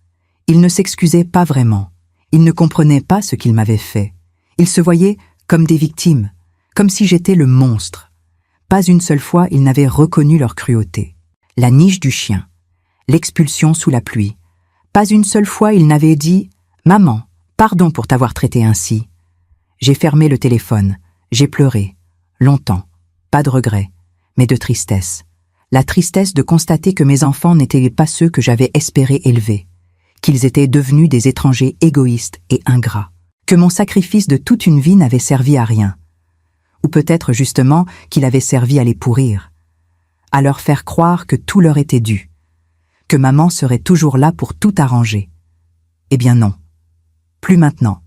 Il ne s'excusait pas vraiment. Il ne comprenait pas ce qu'il m'avait fait. Il se voyait comme des victimes, comme si j'étais le monstre. Pas une seule fois il n'avait reconnu leur cruauté. La niche du chien, l'expulsion sous la pluie. Pas une seule fois il n'avait dit « Maman, pardon pour t'avoir traité ainsi. » J'ai fermé le téléphone, j'ai pleuré, longtemps, pas de regret, mais de tristesse. La tristesse de constater que mes enfants n'étaient pas ceux que j'avais espéré élever, qu'ils étaient devenus des étrangers égoïstes et ingrats, que mon sacrifice de toute une vie n'avait servi à rien. Ou peut-être justement qu'il avait servi à les pourrir, à leur faire croire que tout leur était dû, que maman serait toujours là pour tout arranger. Eh bien non, plus maintenant.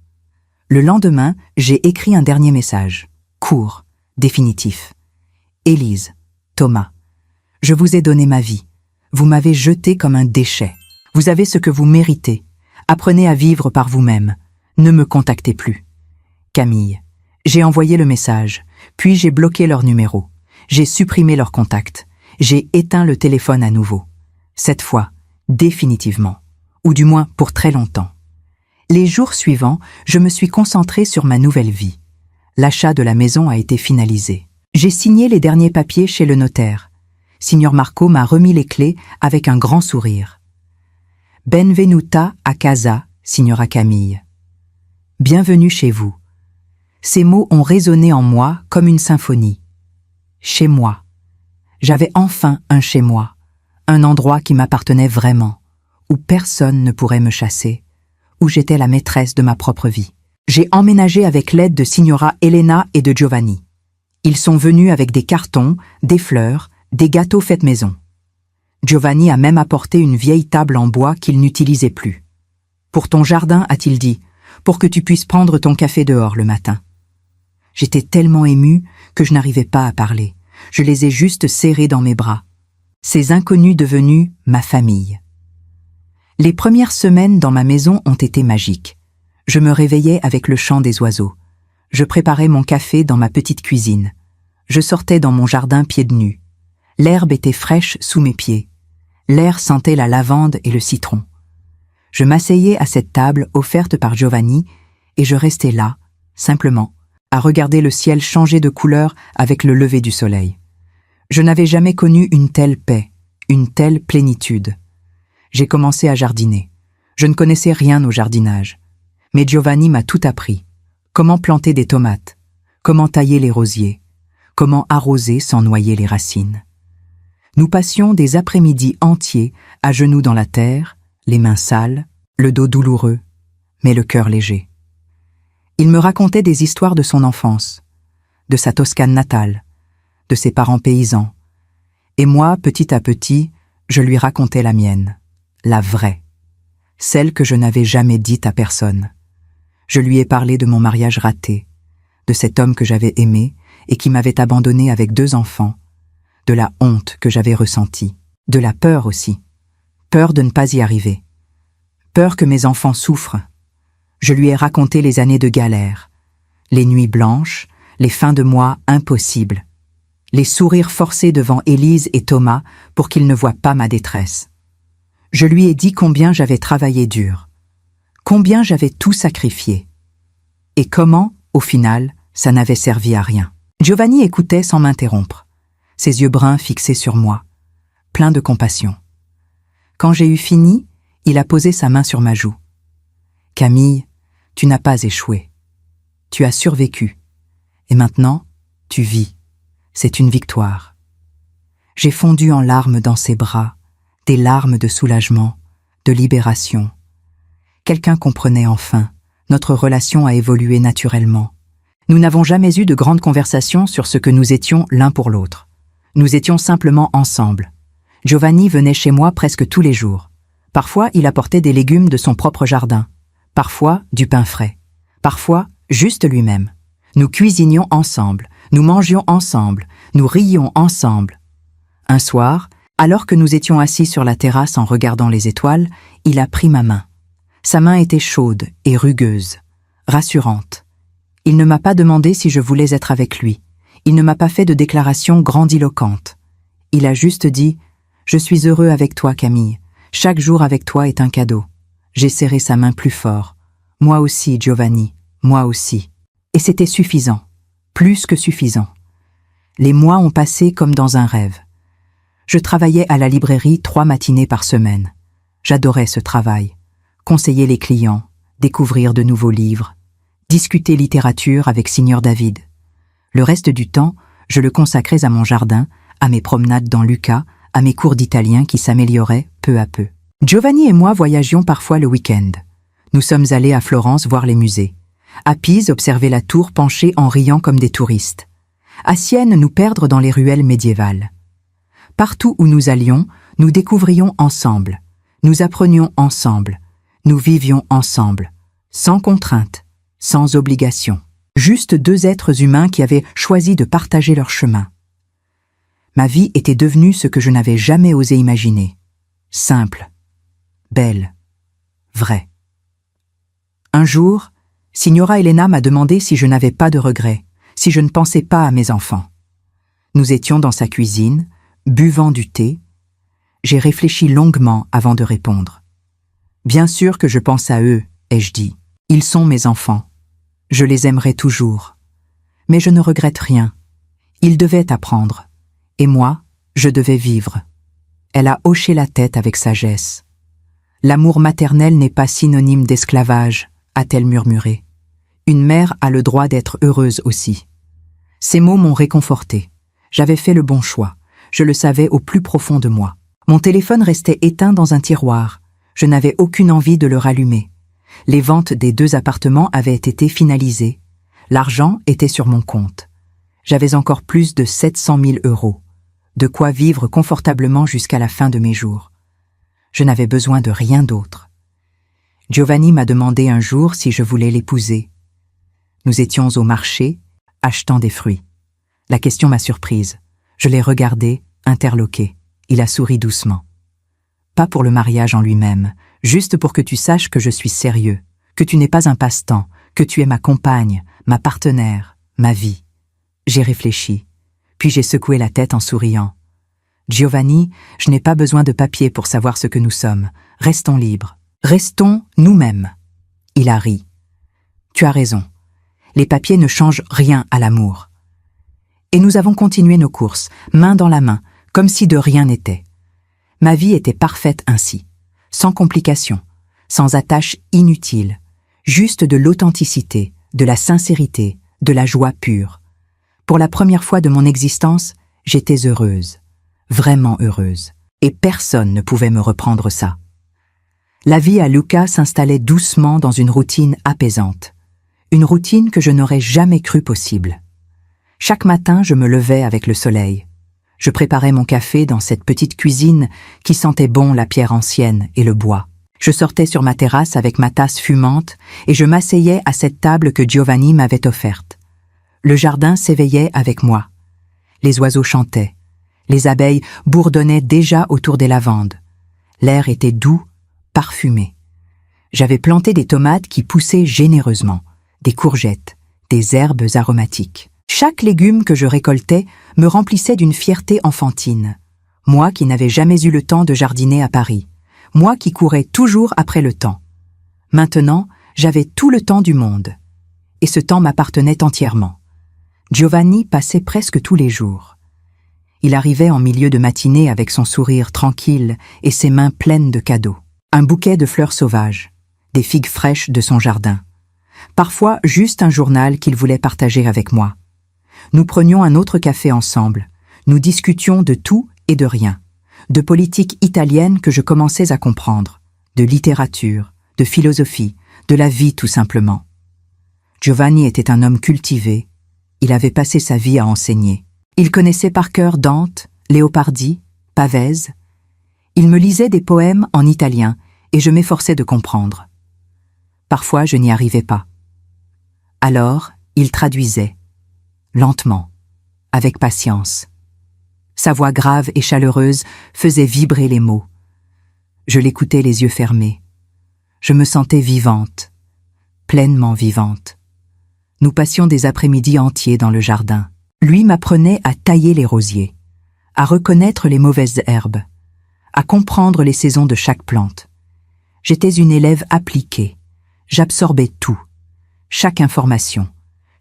Le lendemain, j'ai écrit un dernier message, court, définitif. Élise, Thomas, je vous ai donné ma vie. Vous m'avez jeté comme un déchet. Vous avez ce que vous méritez. Apprenez à vivre par vous-même. Ne me contactez plus. Camille. J'ai envoyé le message, puis j'ai bloqué leur numéro. J'ai supprimé leur contact. J'ai éteint le téléphone à nouveau. Cette fois, définitivement. Ou du moins pour très longtemps. Les jours suivants, je me suis concentrée sur ma nouvelle vie. L'achat de la maison a été finalisé. J'ai signé les derniers papiers chez le notaire. Signor Marco m'a remis les clés avec un grand sourire. Benvenuta a casa, Signora Camille. Bienvenue chez vous. Ces mots ont résonné en moi comme une symphonie. Chez moi. J'avais enfin un chez moi, un endroit qui m'appartenait vraiment, où personne ne pourrait me chasser, où j'étais la maîtresse de ma propre vie. J'ai emménagé avec l'aide de Signora Elena et de Giovanni. Ils sont venus avec des cartons, des fleurs, des gâteaux faits maison. Giovanni a même apporté une vieille table en bois qu'il n'utilisait plus. « Pour ton jardin, a-t-il dit, pour que tu puisses prendre ton café dehors le matin. » J'étais tellement émue que je n'arrivais pas à parler. Je les ai juste serrés dans mes bras. Ces inconnus devenus ma famille. Les premières semaines dans ma maison ont été magiques. Je me réveillais avec le chant des oiseaux. Je préparais mon café dans ma petite cuisine. Je sortais dans mon jardin pieds nus. L'herbe était fraîche sous mes pieds. L'air sentait la lavande et le citron. Je m'asseyais à cette table offerte par Giovanni et je restais là, simplement, à regarder le ciel changer de couleur avec le lever du soleil. Je n'avais jamais connu une telle paix, une telle plénitude. J'ai commencé à jardiner. Je ne connaissais rien au jardinage. Mais Giovanni m'a tout appris. Comment planter des tomates, comment tailler les rosiers, comment arroser sans noyer les racines. Nous passions des après-midi entiers à genoux dans la terre, les mains sales, le dos douloureux, mais le cœur léger. Il me racontait des histoires de son enfance, de sa Toscane natale, de ses parents paysans. Et moi, petit à petit, je lui racontais la mienne, la vraie, celle que je n'avais jamais dite à personne. Je lui ai parlé de mon mariage raté, de cet homme que j'avais aimé et qui m'avait abandonné avec 2 enfants, de la honte que j'avais ressentie, de la peur aussi, peur de ne pas y arriver, peur que mes enfants souffrent. Je lui ai raconté les années de galère, les nuits blanches, les fins de mois impossibles, les sourires forcés devant Élise et Thomas pour qu'ils ne voient pas ma détresse. Je lui ai dit combien j'avais travaillé dur, Combien j'avais tout sacrifié. Et comment, au final, ça n'avait servi à rien. Giovanni écoutait sans m'interrompre, ses yeux bruns fixés sur moi, plein de compassion. Quand j'ai eu fini, il a posé sa main sur ma joue. « Camille, tu n'as pas échoué. Tu as survécu. Et maintenant, tu vis. C'est une victoire. » J'ai fondu en larmes dans ses bras, des larmes de soulagement, de libération. Quelqu'un comprenait enfin. Notre relation a évolué naturellement. Nous n'avons jamais eu de grandes conversations sur ce que nous étions l'un pour l'autre. Nous étions simplement ensemble. Giovanni venait chez moi presque tous les jours. Parfois, il apportait des légumes de son propre jardin. Parfois, du pain frais. Parfois, juste lui-même. Nous cuisinions ensemble, nous mangions ensemble, nous riions ensemble. Un soir, alors que nous étions assis sur la terrasse en regardant les étoiles, il a pris ma main. Sa main était chaude et rugueuse, rassurante. Il ne m'a pas demandé si je voulais être avec lui. Il ne m'a pas fait de déclaration grandiloquente. Il a juste dit « Je suis heureux avec toi, Camille. Chaque jour avec toi est un cadeau. » J'ai serré sa main plus fort. « Moi aussi, Giovanni, moi aussi. » Et c'était suffisant, plus que suffisant. Les mois ont passé comme dans un rêve. Je travaillais à la librairie 3 matinées par semaine. J'adorais ce travail. Conseiller les clients, découvrir de nouveaux livres, discuter littérature avec Signor David. Le reste du temps, je le consacrais à mon jardin, à mes promenades dans Lucca, à mes cours d'italien qui s'amélioraient peu à peu. Giovanni et moi voyagions parfois le week-end. Nous sommes allés à Florence voir les musées. À Pise observer la tour penchée en riant comme des touristes. À Sienne nous perdre dans les ruelles médiévales. Partout où nous allions, nous découvrions ensemble. Nous apprenions ensemble. Nous vivions ensemble, sans contrainte, sans obligation. Juste 2 êtres humains qui avaient choisi de partager leur chemin. Ma vie était devenue ce que je n'avais jamais osé imaginer. Simple, belle, vraie. Un jour, Signora Elena m'a demandé si je n'avais pas de regrets, si je ne pensais pas à mes enfants. Nous étions dans sa cuisine, buvant du thé. J'ai réfléchi longuement avant de répondre. Bien sûr que je pense à eux, ai-je dit. Ils sont mes enfants. Je les aimerai toujours. Mais je ne regrette rien. Ils devaient apprendre. Et moi, je devais vivre. Elle a hoché la tête avec sagesse. L'amour maternel n'est pas synonyme d'esclavage, a-t-elle murmuré. Une mère a le droit d'être heureuse aussi. Ces mots m'ont réconforté. J'avais fait le bon choix. Je le savais au plus profond de moi. Mon téléphone restait éteint dans un tiroir. Je n'avais aucune envie de le rallumer. Les ventes des 2 appartements avaient été finalisées. L'argent était sur mon compte. J'avais encore plus de 700 000 €. De quoi vivre confortablement jusqu'à la fin de mes jours. Je n'avais besoin de rien d'autre. Giovanni m'a demandé un jour si je voulais l'épouser. Nous étions au marché, achetant des fruits. La question m'a surprise. Je l'ai regardé, interloqué. Il a souri doucement. Pas pour le mariage en lui-même, juste pour que tu saches que je suis sérieux, que tu n'es pas un passe-temps, que tu es ma compagne, ma partenaire, ma vie. J'ai réfléchi, puis j'ai secoué la tête en souriant. Giovanni, je n'ai pas besoin de papier pour savoir ce que nous sommes. Restons libres. Restons nous-mêmes. Il a ri. Tu as raison. Les papiers ne changent rien à l'amour. Et nous avons continué nos courses, main dans la main, comme si de rien n'était. Ma vie était parfaite ainsi, sans complications, sans attaches inutiles, juste de l'authenticité, de la sincérité, de la joie pure. Pour la première fois de mon existence, j'étais heureuse, vraiment heureuse, et personne ne pouvait me reprendre ça. La vie à Lucca s'installait doucement dans une routine apaisante, une routine que je n'aurais jamais cru possible. Chaque matin, je me levais avec le soleil. Je préparais mon café dans cette petite cuisine qui sentait bon la pierre ancienne et le bois. Je sortais sur ma terrasse avec ma tasse fumante et je m'asseyais à cette table que Giovanni m'avait offerte. Le jardin s'éveillait avec moi. Les oiseaux chantaient. Les abeilles bourdonnaient déjà autour des lavandes. L'air était doux, parfumé. J'avais planté des tomates qui poussaient généreusement, des courgettes, des herbes aromatiques. Chaque légume que je récoltais me remplissait d'une fierté enfantine. Moi qui n'avais jamais eu le temps de jardiner à Paris. Moi qui courais toujours après le temps. Maintenant, j'avais tout le temps du monde. Et ce temps m'appartenait entièrement. Giovanni passait presque tous les jours. Il arrivait en milieu de matinée avec son sourire tranquille et ses mains pleines de cadeaux. Un bouquet de fleurs sauvages, des figues fraîches de son jardin. Parfois, juste un journal qu'il voulait partager avec moi. Nous prenions un autre café ensemble. Nous discutions de tout et de rien. De politique italienne que je commençais à comprendre. De littérature, de philosophie, de la vie tout simplement. Giovanni était un homme cultivé. Il avait passé sa vie à enseigner. Il connaissait par cœur Dante, Léopardi, Pavese. Il me lisait des poèmes en italien et je m'efforçais de comprendre. Parfois, je n'y arrivais pas. Alors, il traduisait, lentement, avec patience. Sa voix grave et chaleureuse faisait vibrer les mots. Je l'écoutais les yeux fermés. Je me sentais vivante, pleinement vivante. Nous passions des après-midi entiers dans le jardin. Lui m'apprenait à tailler les rosiers, à reconnaître les mauvaises herbes, à comprendre les saisons de chaque plante. J'étais une élève appliquée. J'absorbais tout, chaque information,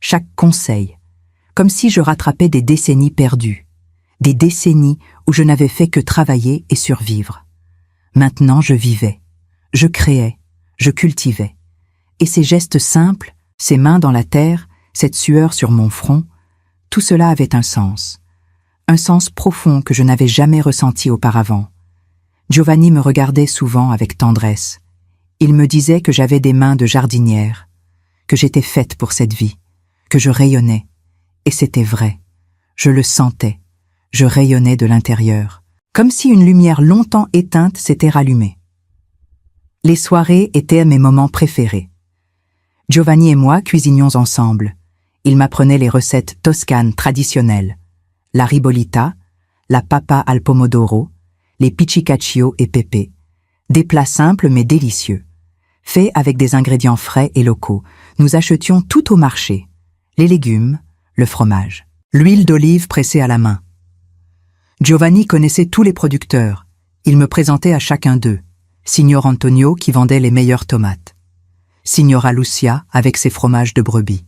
chaque conseil, comme si je rattrapais des décennies perdues, des décennies où je n'avais fait que travailler et survivre. Maintenant, je vivais, je créais, je cultivais. Et ces gestes simples, ces mains dans la terre, cette sueur sur mon front, tout cela avait un sens profond que je n'avais jamais ressenti auparavant. Giovanni me regardait souvent avec tendresse. Il me disait que j'avais des mains de jardinière, que j'étais faite pour cette vie, que je rayonnais. Et c'était vrai. Je le sentais. Je rayonnais de l'intérieur, comme si une lumière longtemps éteinte s'était rallumée. Les soirées étaient mes moments préférés. Giovanni et moi cuisinions ensemble. Il m'apprenait les recettes toscanes traditionnelles, la ribollita, la papa al pomodoro, les piccicaccio et pepe, des plats simples mais délicieux. Faits avec des ingrédients frais et locaux, nous achetions tout au marché, les légumes, le fromage, l'huile d'olive pressée à la main. Giovanni connaissait tous les producteurs, il me présentait à chacun d'eux, Signor Antonio qui vendait les meilleures tomates, Signora Lucia avec ses fromages de brebis,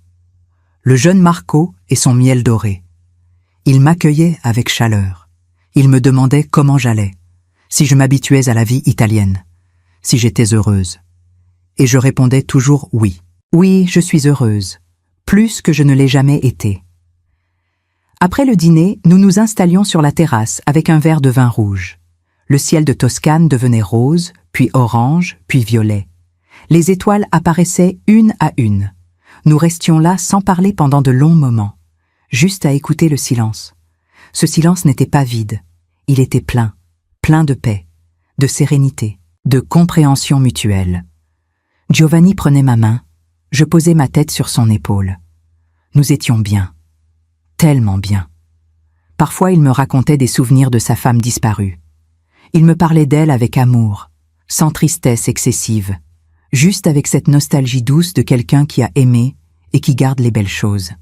le jeune Marco et son miel doré. Il m'accueillait avec chaleur. Il me demandait comment j'allais, si je m'habituais à la vie italienne, si j'étais heureuse. Et je répondais toujours oui. Oui, je suis heureuse, plus que je ne l'ai jamais été. Après le dîner, nous nous installions sur la terrasse avec un verre de vin rouge. Le ciel de Toscane devenait rose, puis orange, puis violet. Les étoiles apparaissaient une à une. Nous restions là sans parler pendant de longs moments, juste à écouter le silence. Ce silence n'était pas vide, il était plein, plein de paix, de sérénité, de compréhension mutuelle. Giovanni prenait ma main, je posais ma tête sur son épaule. Nous étions bien, tellement bien. Parfois il me racontait des souvenirs de sa femme disparue. Il me parlait d'elle avec amour, sans tristesse excessive, juste avec cette nostalgie douce de quelqu'un qui a aimé et qui garde les belles choses.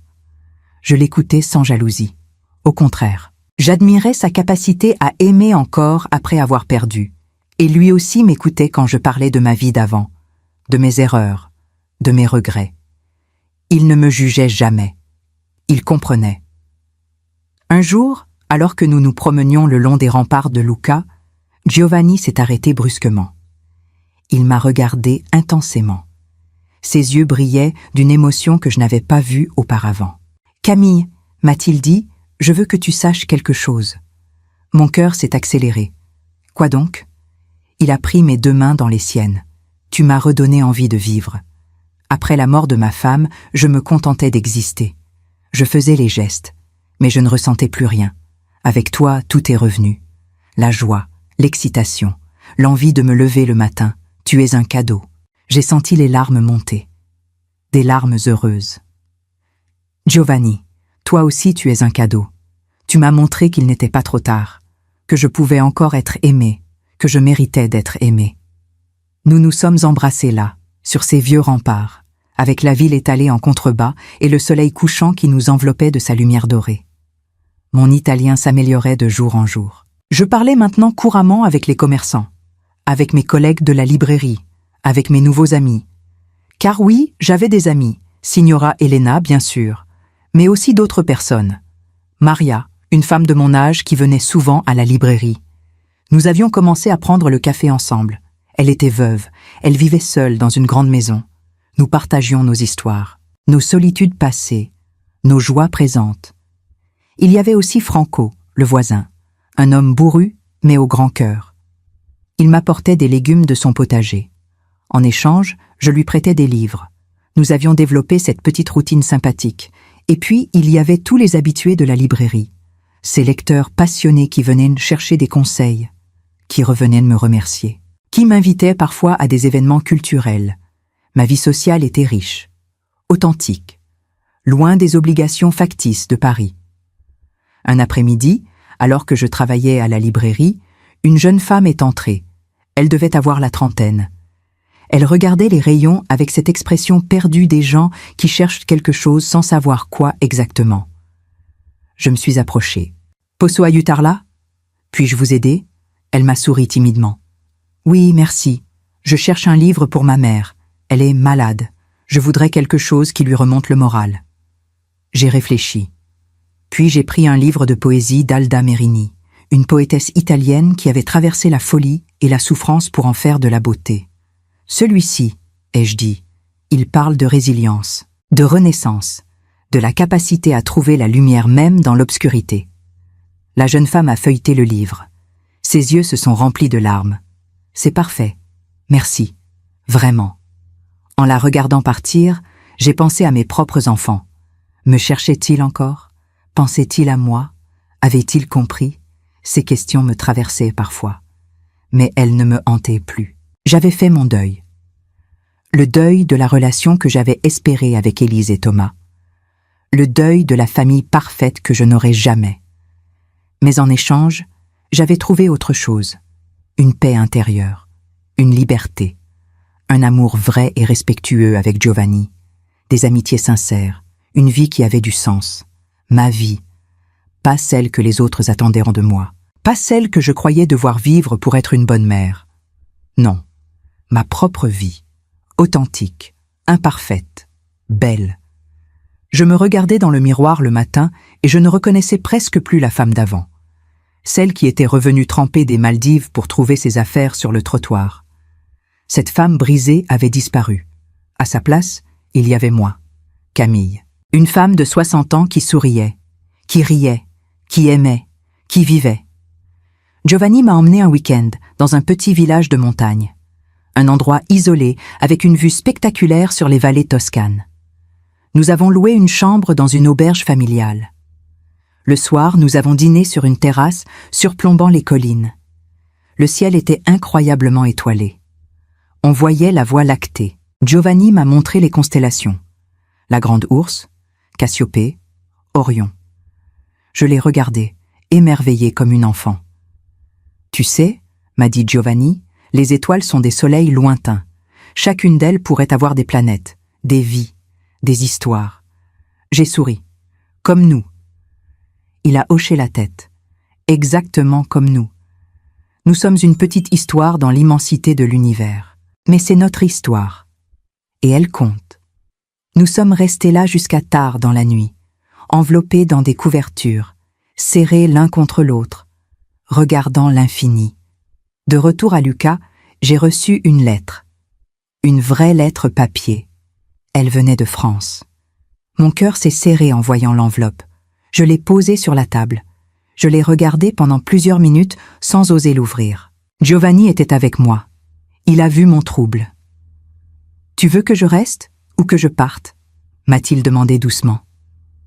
Je l'écoutais sans jalousie. Au contraire, j'admirais sa capacité à aimer encore après avoir perdu. Et lui aussi m'écoutait quand je parlais de ma vie d'avant, de mes erreurs, de mes regrets. Il ne me jugeait jamais. Il comprenait. Un jour, alors que nous nous promenions le long des remparts de Lucca, Giovanni s'est arrêté brusquement. Il m'a regardé intensément. Ses yeux brillaient d'une émotion que je n'avais pas vue auparavant. « Camille, m'a-t-il dit, je veux que tu saches quelque chose. » Mon cœur s'est accéléré. « Quoi donc ?» Il a pris mes deux mains dans les siennes. « Tu m'as redonné envie de vivre. » Après la mort de ma femme, je me contentais d'exister. Je faisais les gestes, mais je ne ressentais plus rien. Avec toi, tout est revenu. La joie, l'excitation, l'envie de me lever le matin. Tu es un cadeau. J'ai senti les larmes monter. Des larmes heureuses. Giovanni, toi aussi tu es un cadeau. Tu m'as montré qu'il n'était pas trop tard, que je pouvais encore être aimée, que je méritais d'être aimée. Nous nous sommes embrassés là, sur ces vieux remparts, avec la ville étalée en contrebas et le soleil couchant qui nous enveloppait de sa lumière dorée. Mon italien s'améliorait de jour en jour. Je parlais maintenant couramment avec les commerçants, avec mes collègues de la librairie, avec mes nouveaux amis, Car oui, j'avais des amis, Signora Elena bien sûr, mais aussi d'autres personnes. Maria, une femme de mon âge qui venait souvent à la librairie. Nous avions commencé à prendre le café ensemble. Elle était veuve, elle vivait seule dans une grande maison. Nous partagions nos histoires, nos solitudes passées, nos joies présentes. Il y avait aussi Franco, le voisin, un homme bourru mais au grand cœur. Il m'apportait des légumes de son potager. En échange, je lui prêtais des livres. Nous avions développé cette petite routine sympathique. Et puis, il y avait tous les habitués de la librairie. Ces lecteurs passionnés qui venaient chercher des conseils, qui revenaient me remercier, qui m'invitaient parfois à des événements culturels. Ma vie sociale était riche, authentique, loin des obligations factices de Paris. Un après-midi, alors que je travaillais à la librairie, une jeune femme est entrée. Elle devait avoir la trentaine. Elle regardait les rayons avec cette expression perdue des gens qui cherchent quelque chose sans savoir quoi exactement. Je me suis approché. « Posso aiutarla ? Puis-je vous aider ?» Elle m'a souri timidement. « Oui, merci. Je cherche un livre pour ma mère. Elle est malade. Je voudrais quelque chose qui lui remonte le moral. » J'ai réfléchi. Puis j'ai pris un livre de poésie d'Alda Merini, une poétesse italienne qui avait traversé la folie et la souffrance pour en faire de la beauté. Celui-ci, ai-je dit, il parle de résilience, de renaissance, de la capacité à trouver la lumière même dans l'obscurité. La jeune femme a feuilleté le livre. Ses yeux se sont remplis de larmes. C'est parfait. Merci. Vraiment. En la regardant partir, j'ai pensé à mes propres enfants. Me cherchait-il encore ? Pensait-il à moi ? Avait-il compris ? Ces questions me traversaient parfois. Mais elles ne me hantaient plus. J'avais fait mon deuil. Le deuil de la relation que j'avais espérée avec Élise et Thomas. Le deuil de la famille parfaite que je n'aurais jamais. Mais en échange, j'avais trouvé autre chose. Une paix intérieure, une liberté, un amour vrai et respectueux avec Giovanni, des amitiés sincères, une vie qui avait du sens. Ma vie, pas celle que les autres attendaient de moi, pas celle que je croyais devoir vivre pour être une bonne mère. Non, ma propre vie, authentique, imparfaite, belle. Je me regardais dans le miroir le matin et je ne reconnaissais presque plus la femme d'avant, celle qui était revenue tremper des Maldives pour trouver ses affaires sur le trottoir. Cette femme brisée avait disparu. À sa place, il y avait moi, Camille. Une femme de 60 ans qui souriait, qui riait, qui aimait, qui vivait. Giovanni m'a emmené un week-end dans un petit village de montagne. Un endroit isolé avec une vue spectaculaire sur les vallées toscanes. Nous avons loué une chambre dans une auberge familiale. Le soir, nous avons dîné sur une terrasse surplombant les collines. Le ciel était incroyablement étoilé. On voyait la Voie lactée. Giovanni m'a montré les constellations. La Grande Ourse, Cassiopée, Orion. Je les regardais, émerveillé comme une enfant. « Tu sais, m'a dit Giovanni, les étoiles sont des soleils lointains. Chacune d'elles pourrait avoir des planètes, des vies, des histoires. » J'ai souri. « Comme nous. » Il a hoché la tête. « Exactement comme nous. Nous sommes une petite histoire dans l'immensité de l'univers. Mais c'est notre histoire. Et elle compte. Nous sommes restés là jusqu'à tard dans la nuit, enveloppés dans des couvertures, serrés l'un contre l'autre, regardant l'infini. De retour à Lucca, j'ai reçu une lettre. Une vraie lettre papier. Elle venait de France. Mon cœur s'est serré en voyant l'enveloppe. Je l'ai posée sur la table. Je l'ai regardée pendant plusieurs minutes sans oser l'ouvrir. Giovanni était avec moi. Il a vu mon trouble. « Tu veux que je reste ? Ou que je parte ?» m'a-t-il demandé doucement.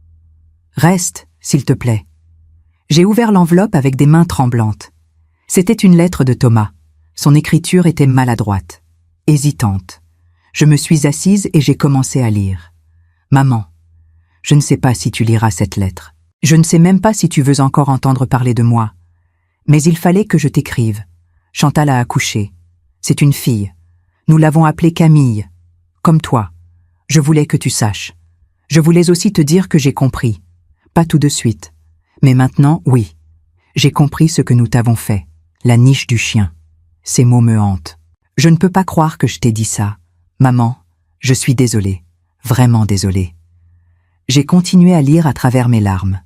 « Reste, s'il te plaît. » J'ai ouvert l'enveloppe avec des mains tremblantes. C'était une lettre de Thomas. Son écriture était maladroite, hésitante. Je me suis assise et j'ai commencé à lire. « Maman, je ne sais pas si tu liras cette lettre. Je ne sais même pas si tu veux encore entendre parler de moi. Mais il fallait que je t'écrive. Chantal a accouché. C'est une fille. Nous l'avons appelée Camille. Comme toi. Je voulais que tu saches. Je voulais aussi te dire que j'ai compris. Pas tout de suite. Mais maintenant, oui. J'ai compris ce que nous t'avons fait. La niche du chien. Ces mots me hantent. Je ne peux pas croire que je t'ai dit ça. Maman, Je suis désolé, vraiment désolé. J'ai continué à lire à travers mes larmes.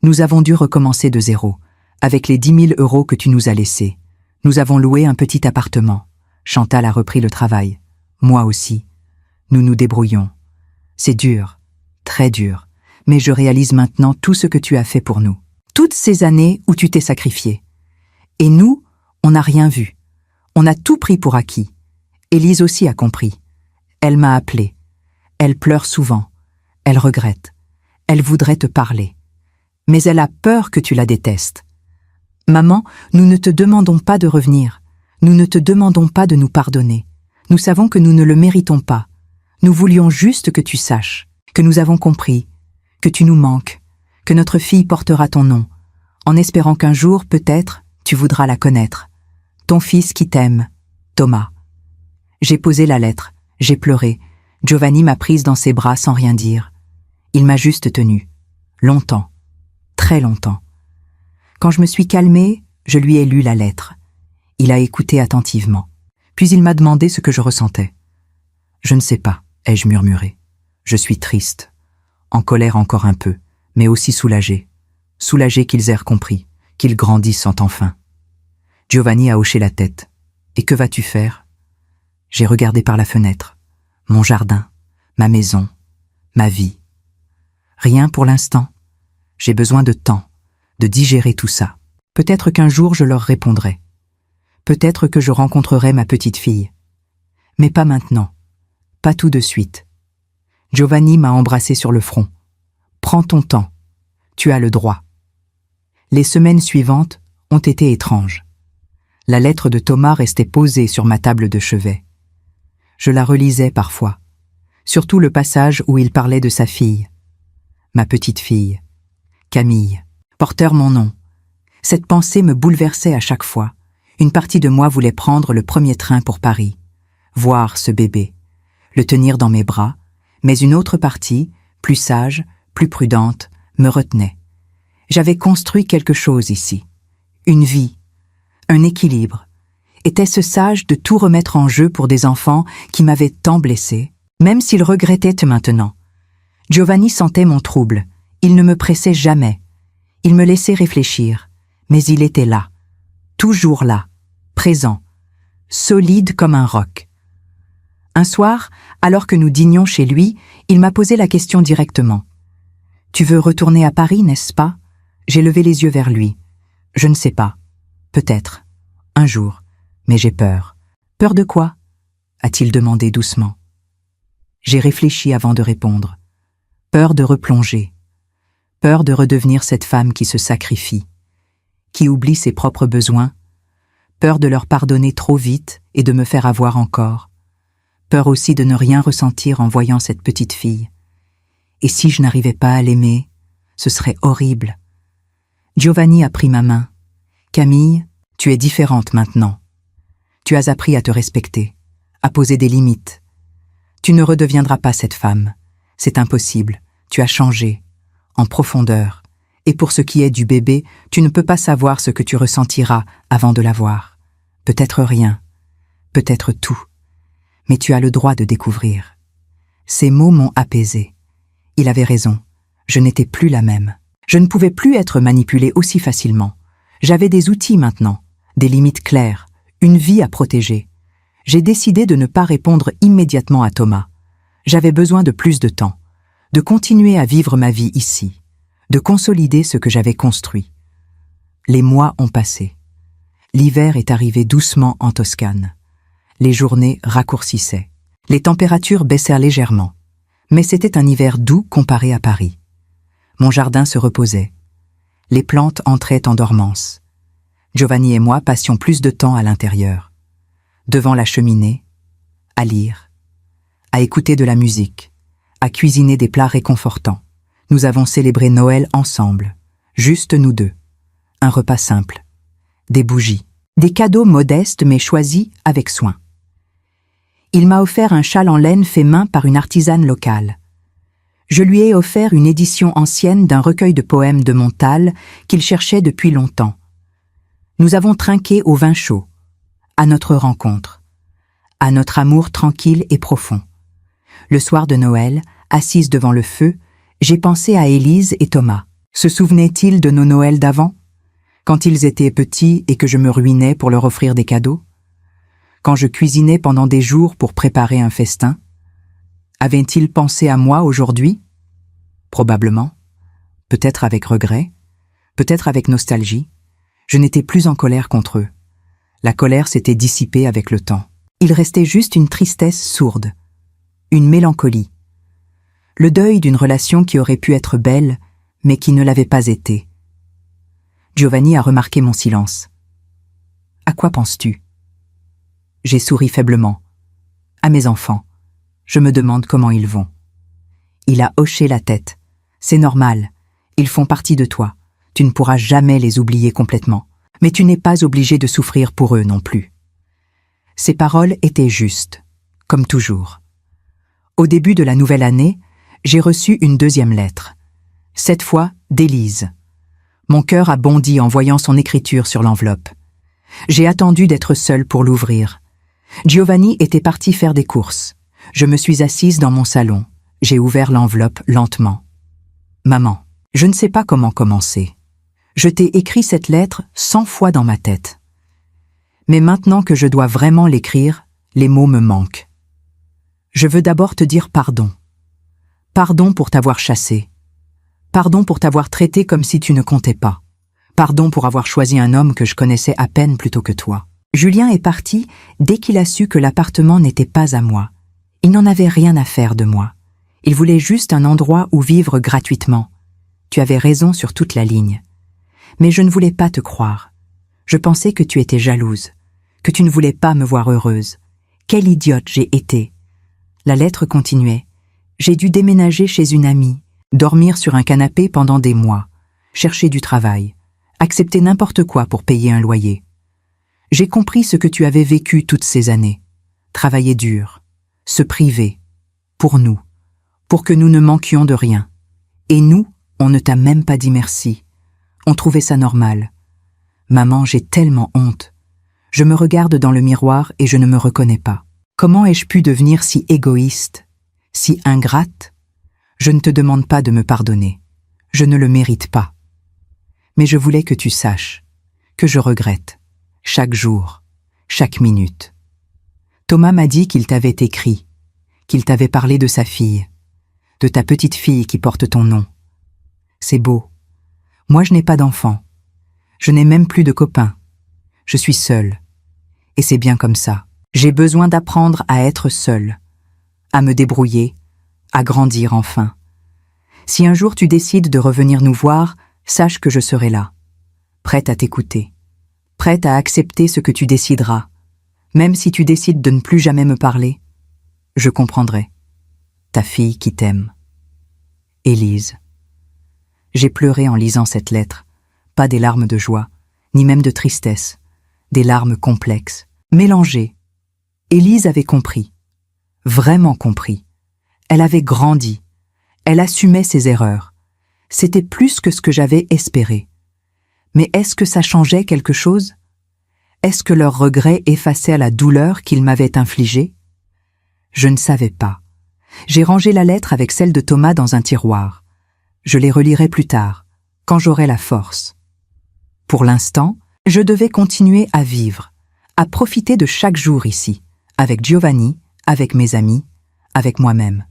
Nous avons dû recommencer de zéro, avec les 10 000 euros que tu nous as laissés. Nous avons loué un petit appartement. Chantal a repris le travail. Moi aussi. Nous nous débrouillons. C'est dur, très dur, mais je réalise maintenant tout ce que tu as fait pour nous. Toutes ces années où tu t'es sacrifié. Et nous, on n'a rien vu. On a tout pris pour acquis. Élise aussi a compris. Elle m'a appelé. Elle pleure souvent. Elle regrette. Elle voudrait te parler. Mais elle a peur que tu la détestes. Maman, nous ne te demandons pas de revenir. Nous ne te demandons pas de nous pardonner. Nous savons que nous ne le méritons pas. Nous voulions juste que tu saches, que nous avons compris, que tu nous manques, que notre fille portera ton nom, en espérant qu'un jour, peut-être, tu voudras la connaître. Ton fils qui t'aime, Thomas. J'ai posé la lettre, j'ai pleuré. Giovanni m'a prise dans ses bras sans rien dire. Il m'a juste tenue. Longtemps. Très longtemps. Quand je me suis calmée, je lui ai lu la lettre. Il a écouté attentivement. Puis il m'a demandé ce que je ressentais. Je ne sais pas, ai-je murmuré. Je suis triste. En colère encore un peu, mais aussi soulagée. Soulagée qu'ils aient compris, qu'ils grandissent enfin. Giovanni a hoché la tête. Et que vas-tu faire? J'ai regardé par la fenêtre. Mon jardin, ma maison, ma vie. Rien pour l'instant. J'ai besoin de temps, de digérer tout ça. Peut-être qu'un jour je leur répondrai. Peut-être que je rencontrerai ma petite fille. Mais pas maintenant. Pas tout de suite. Giovanni m'a embrassé sur le front. Prends ton temps. Tu as le droit. Les semaines suivantes ont été étranges. La lettre de Thomas restait posée sur ma table de chevet. Je la relisais parfois, surtout le passage où il parlait de sa fille. Ma petite fille, Camille, porteur mon nom. Cette pensée me bouleversait à chaque fois. Une partie de moi voulait prendre le premier train pour Paris, voir ce bébé, le tenir dans mes bras, mais une autre partie, plus sage, plus prudente, me retenait. J'avais construit quelque chose ici, une vie, un équilibre. Était-ce sage de tout remettre en jeu pour des enfants qui m'avaient tant blessé, même s'ils regrettaient maintenant? Giovanni sentait mon trouble. Il ne me pressait jamais. Il me laissait réfléchir. Mais il était là. Toujours là. Présent. Solide comme un roc. Un soir, alors que nous dînions chez lui, il m'a posé la question directement. « Tu veux retourner à Paris, n'est-ce pas ?» J'ai levé les yeux vers lui. « Je ne sais pas. Peut-être. Un jour. Mais j'ai peur. »« Peur de quoi ?» a-t-il demandé doucement. J'ai réfléchi avant de répondre. Peur de replonger. Peur de redevenir cette femme qui se sacrifie, qui oublie ses propres besoins. Peur de leur pardonner trop vite et de me faire avoir encore. Peur aussi de ne rien ressentir en voyant cette petite fille. Et si je n'arrivais pas à l'aimer, ce serait horrible. Giovanni a pris ma main. « Camille, tu es différente maintenant. Tu as appris à te respecter, à poser des limites. Tu ne redeviendras pas cette femme. C'est impossible. Tu as changé, en profondeur. Et pour ce qui est du bébé, tu ne peux pas savoir ce que tu ressentiras avant de l'avoir. Peut-être rien, peut-être tout. Mais tu as le droit de découvrir. » Ces mots m'ont apaisée. Il avait raison. Je n'étais plus la même. Je ne pouvais plus être manipulée aussi facilement. J'avais des outils maintenant, des limites claires, une vie à protéger. J'ai décidé de ne pas répondre immédiatement à Thomas. J'avais besoin de plus de temps, de continuer à vivre ma vie ici, de consolider ce que j'avais construit. Les mois ont passé. L'hiver est arrivé doucement en Toscane. Les journées raccourcissaient. Les températures baissèrent légèrement. Mais c'était un hiver doux comparé à Paris. Mon jardin se reposait. Les plantes entraient en dormance. Giovanni et moi passions plus de temps à l'intérieur. Devant la cheminée, à lire, à écouter de la musique, à cuisiner des plats réconfortants. Nous avons célébré Noël ensemble, juste nous deux. Un repas simple, des bougies, des cadeaux modestes mais choisis avec soin. Il m'a offert un châle en laine fait main par une artisane locale. Je lui ai offert une édition ancienne d'un recueil de poèmes de Montal qu'il cherchait depuis longtemps. Nous avons trinqué au vin chaud, à notre rencontre, à notre amour tranquille et profond. Le soir de Noël, assise devant le feu, j'ai pensé à Élise et Thomas. Se souvenaient-ils de nos Noëls d'avant? Quand ils étaient petits et que je me ruinais pour leur offrir des cadeaux? Quand je cuisinais pendant des jours pour préparer un festin? Avaient-ils pensé à moi aujourd'hui? Probablement. Peut-être avec regret, peut-être avec nostalgie. Je n'étais plus en colère contre eux. La colère s'était dissipée avec le temps. Il restait juste une tristesse sourde, une mélancolie. Le deuil d'une relation qui aurait pu être belle, mais qui ne l'avait pas été. Giovanni a remarqué mon silence. « À quoi penses-tu » J'ai souri faiblement. « À mes enfants. Je me demande comment ils vont. » Il a hoché la tête. « C'est normal. Ils font partie de toi. Tu ne pourras jamais les oublier complètement. Mais tu n'es pas obligé de souffrir pour eux non plus. » Ces paroles étaient justes, comme toujours. Au début de la nouvelle année, j'ai reçu une deuxième lettre. Cette fois, d'Élise. Mon cœur a bondi en voyant son écriture sur l'enveloppe. J'ai attendu d'être seule pour l'ouvrir. Giovanni était parti faire des courses. Je me suis assise dans mon salon. J'ai ouvert l'enveloppe lentement. « Maman, je ne sais pas comment commencer. Je t'ai écrit cette lettre 100 fois dans ma tête. Mais maintenant que je dois vraiment l'écrire, les mots me manquent. Je veux d'abord te dire pardon. Pardon pour t'avoir chassé. Pardon pour t'avoir traité comme si tu ne comptais pas. Pardon pour avoir choisi un homme que je connaissais à peine plutôt que toi. Julien est parti dès qu'il a su que l'appartement n'était pas à moi. Il n'en avait rien à faire de moi. Il voulait juste un endroit où vivre gratuitement. Tu avais raison sur toute la ligne. Mais je ne voulais pas te croire. Je pensais que tu étais jalouse, que tu ne voulais pas me voir heureuse. Quelle idiote j'ai été. La lettre continuait. J'ai dû déménager chez une amie, dormir sur un canapé pendant des mois, chercher du travail, accepter n'importe quoi pour payer un loyer. J'ai compris ce que tu avais vécu toutes ces années. Travailler dur, se priver, pour nous, pour que nous ne manquions de rien. Et nous, on ne t'a même pas dit merci. On trouvait ça normal. Maman, j'ai tellement honte. Je me regarde dans le miroir et je ne me reconnais pas. Comment ai-je pu devenir si égoïste, si ingrate? Je ne te demande pas de me pardonner. Je ne le mérite pas. Mais je voulais que tu saches, que je regrette, chaque jour, chaque minute. Thomas m'a dit qu'il t'avait écrit, qu'il t'avait parlé de sa fille, de ta petite fille qui porte ton nom. C'est beau. Moi, je n'ai pas d'enfant. Je n'ai même plus de copains. Je suis seule. Et c'est bien comme ça. J'ai besoin d'apprendre à être seule, à me débrouiller, à grandir enfin. Si un jour tu décides de revenir nous voir, sache que je serai là, prête à t'écouter, prête à accepter ce que tu décideras. Même si tu décides de ne plus jamais me parler, je comprendrai. Ta fille qui t'aime. Élise. J'ai pleuré en lisant cette lettre, pas des larmes de joie, ni même de tristesse, des larmes complexes, mélangées. Élise avait compris, vraiment compris. Elle avait grandi, elle assumait ses erreurs. C'était plus que ce que j'avais espéré. Mais est-ce que ça changeait quelque chose? Est-ce que leur regret effaçait la douleur qu'ils m'avaient infligée? Je ne savais pas. J'ai rangé la lettre avec celle de Thomas dans un tiroir. Je les relirai plus tard, quand j'aurai la force. Pour l'instant, je devais continuer à vivre, à profiter de chaque jour ici, avec Giovanni, avec mes amis, avec moi-même.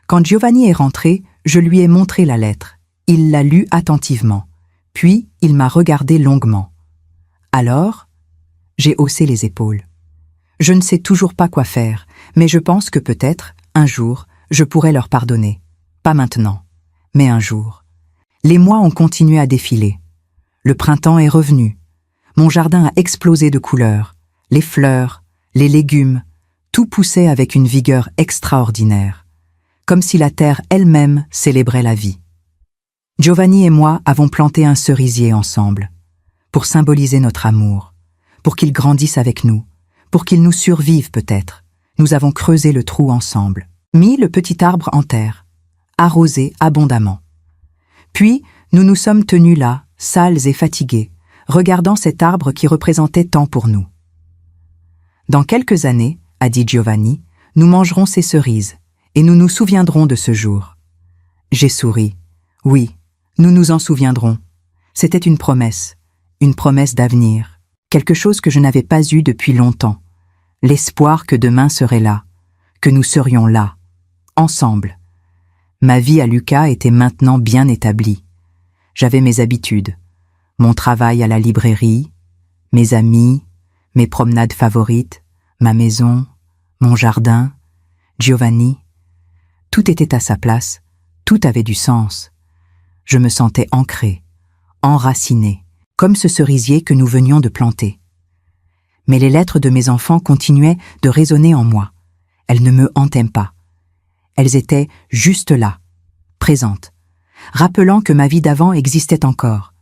Quand Giovanni est rentré, je lui ai montré la lettre. Il l'a lue attentivement, puis il m'a regardé longuement. Alors, j'ai haussé les épaules. Je ne sais toujours pas quoi faire, mais je pense que peut-être, un jour, je pourrai leur pardonner. Pas maintenant, mais un jour. Les mois ont continué à défiler. Le printemps est revenu. Mon jardin a explosé de couleurs. Les fleurs, les légumes, tout poussait avec une vigueur extraordinaire, comme si la terre elle-même célébrait la vie. Giovanni et moi avons planté un cerisier ensemble, pour symboliser notre amour, pour qu'il grandisse avec nous, pour qu'il nous survive peut-être. Nous avons creusé le trou ensemble, mis le petit arbre en terre, arrosé abondamment. Puis, nous nous sommes tenus là, sales et fatigués, regardant cet arbre qui représentait tant pour nous. Dans quelques années, a dit Giovanni, nous mangerons ces cerises, Et nous nous souviendrons de ce jour. J'ai souri. Oui, nous nous en souviendrons. C'était une promesse d'avenir, quelque chose que je n'avais pas eu depuis longtemps. L'espoir que demain serait là, que nous serions là, ensemble. Ma vie à Lucca était maintenant bien établie. J'avais mes habitudes, mon travail à la librairie, mes amis, mes promenades favorites, ma maison, mon jardin, Giovanni. Tout était à sa place, tout avait du sens. Je me sentais ancré, enraciné, comme ce cerisier que nous venions de planter. Mais les lettres de mes enfants continuaient de résonner en moi. Elles ne me hantaient pas. Elles étaient juste là, présentes, rappelant que ma vie d'avant existait encore,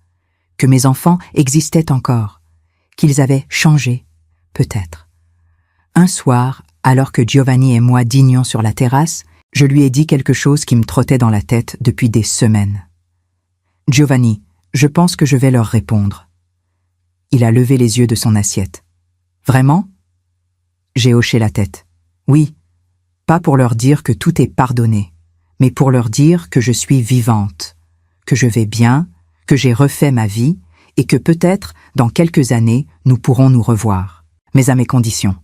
que mes enfants existaient encore, qu'ils avaient changé, peut-être. Un soir, alors que Giovanni et moi dînions sur la terrasse, je lui ai dit quelque chose qui me trottait dans la tête depuis des semaines. « Giovanni, je pense que je vais leur répondre. » Il a levé les yeux de son assiette. « Vraiment ?» J'ai hoché la tête. « Oui, pas pour leur dire que tout est pardonné, mais pour leur dire que je suis vivante, que je vais bien, que j'ai refait ma vie et que peut-être, dans quelques années, nous pourrons nous revoir, mais à mes conditions. »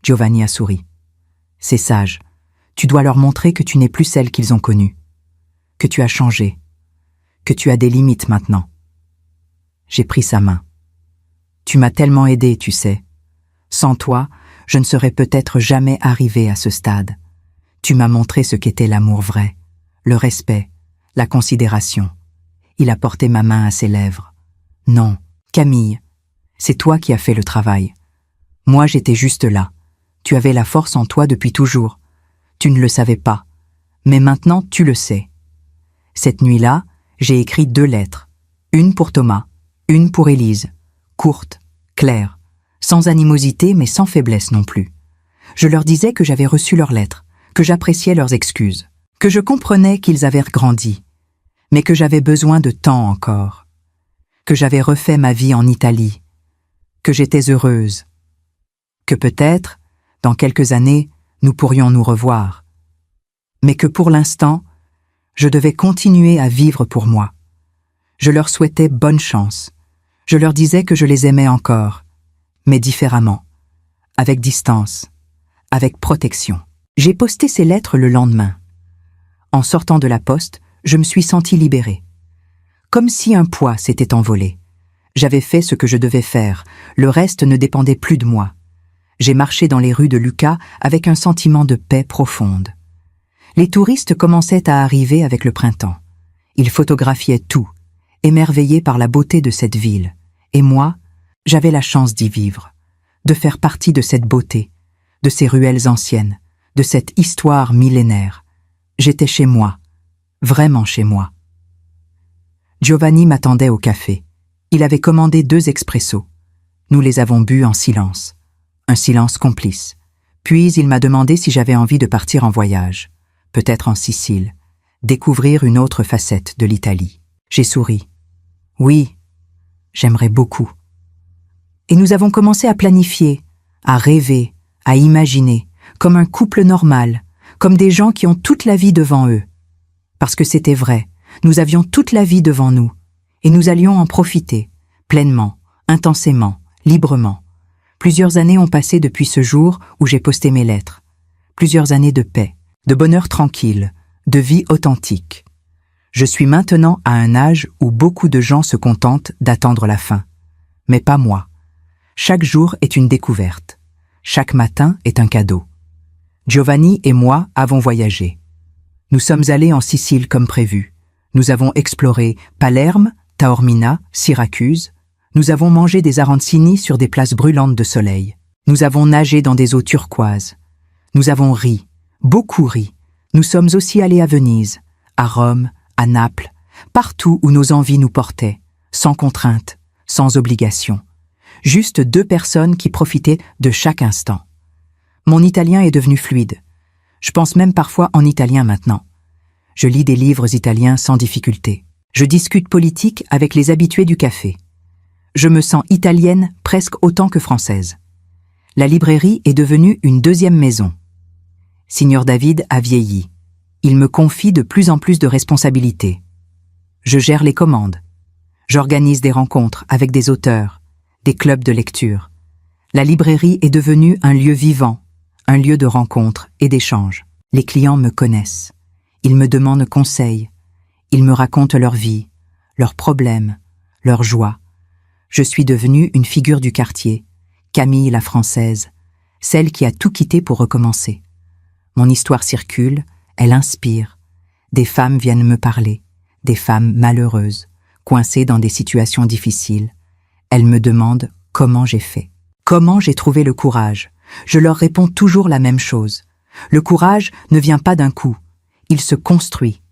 Giovanni a souri. « C'est sage. Tu dois leur montrer que tu n'es plus celle qu'ils ont connue, que tu as changé, que tu as des limites maintenant. » J'ai pris sa main. « Tu m'as tellement aidé, tu sais. Sans toi, je ne serais peut-être jamais arrivé à ce stade. Tu m'as montré ce qu'était l'amour vrai, le respect, la considération. » Il a porté ma main à ses lèvres. « Non, Camille, c'est toi qui as fait le travail. Moi, j'étais juste là. Tu avais la force en toi depuis toujours. Tu ne le savais pas, mais maintenant tu le sais. Cette nuit-là, j'ai écrit 2 lettres, une pour Thomas, une pour Élise, courtes, claires, sans animosité mais sans faiblesse non plus. Je leur disais que j'avais reçu leurs lettres, que j'appréciais leurs excuses, que je comprenais qu'ils avaient grandi, mais que j'avais besoin de temps encore, que j'avais refait ma vie en Italie, que j'étais heureuse, que peut-être, dans quelques années, nous pourrions nous revoir, mais que pour l'instant, je devais continuer à vivre pour moi. Je leur souhaitais bonne chance. Je leur disais que je les aimais encore, mais différemment, avec distance, avec protection. J'ai posté ces lettres le lendemain. En sortant de la poste, je me suis sentie libérée. Comme si un poids s'était envolé. J'avais fait ce que je devais faire, le reste ne dépendait plus de moi. J'ai marché dans les rues de Lucca avec un sentiment de paix profonde. Les touristes commençaient à arriver avec le printemps. Ils photographiaient tout, émerveillés par la beauté de cette ville. Et moi, j'avais la chance d'y vivre, de faire partie de cette beauté, de ces ruelles anciennes, de cette histoire millénaire. J'étais chez moi, vraiment chez moi. Giovanni m'attendait au café. Il avait commandé 2 expressos. Nous les avons bu en silence. Un silence complice. Puis il m'a demandé si j'avais envie de partir en voyage, peut-être en Sicile, découvrir une autre facette de l'Italie. J'ai souri. Oui, j'aimerais beaucoup. Et nous avons commencé à planifier, à rêver, à imaginer, comme un couple normal, comme des gens qui ont toute la vie devant eux. Parce que c'était vrai, nous avions toute la vie devant nous, et nous allions en profiter, pleinement, intensément, librement. Plusieurs années ont passé depuis ce jour où j'ai posté mes lettres. Plusieurs années de paix, de bonheur tranquille, de vie authentique. Je suis maintenant à un âge où beaucoup de gens se contentent d'attendre la fin. Mais pas moi. Chaque jour est une découverte. Chaque matin est un cadeau. Giovanni et moi avons voyagé. Nous sommes allés en Sicile comme prévu. Nous avons exploré Palerme, Taormina, Syracuse. Nous avons mangé des arancini sur des places brûlantes de soleil. Nous avons nagé dans des eaux turquoises. Nous avons ri, beaucoup ri. Nous sommes aussi allés à Venise, à Rome, à Naples, partout où nos envies nous portaient, sans contrainte, sans obligation. Juste 2 personnes qui profitaient de chaque instant. Mon italien est devenu fluide. Je pense même parfois en italien maintenant. Je lis des livres italiens sans difficulté. Je discute politique avec les habitués du café. Je me sens italienne presque autant que française. La librairie est devenue une 2e maison. Signor David a vieilli. Il me confie de plus en plus de responsabilités. Je gère les commandes. J'organise des rencontres avec des auteurs, des clubs de lecture. La librairie est devenue un lieu vivant, un lieu de rencontre et d'échange. Les clients me connaissent. Ils me demandent conseil. Ils me racontent leur vie, leurs problèmes, leurs joies. Je suis devenue une figure du quartier, Camille la Française, celle qui a tout quitté pour recommencer. Mon histoire circule, elle inspire. Des femmes viennent me parler, des femmes malheureuses, coincées dans des situations difficiles. Elles me demandent comment j'ai fait. Comment j'ai trouvé le courage? Je leur réponds toujours la même chose. Le courage ne vient pas d'un coup. Il se construit,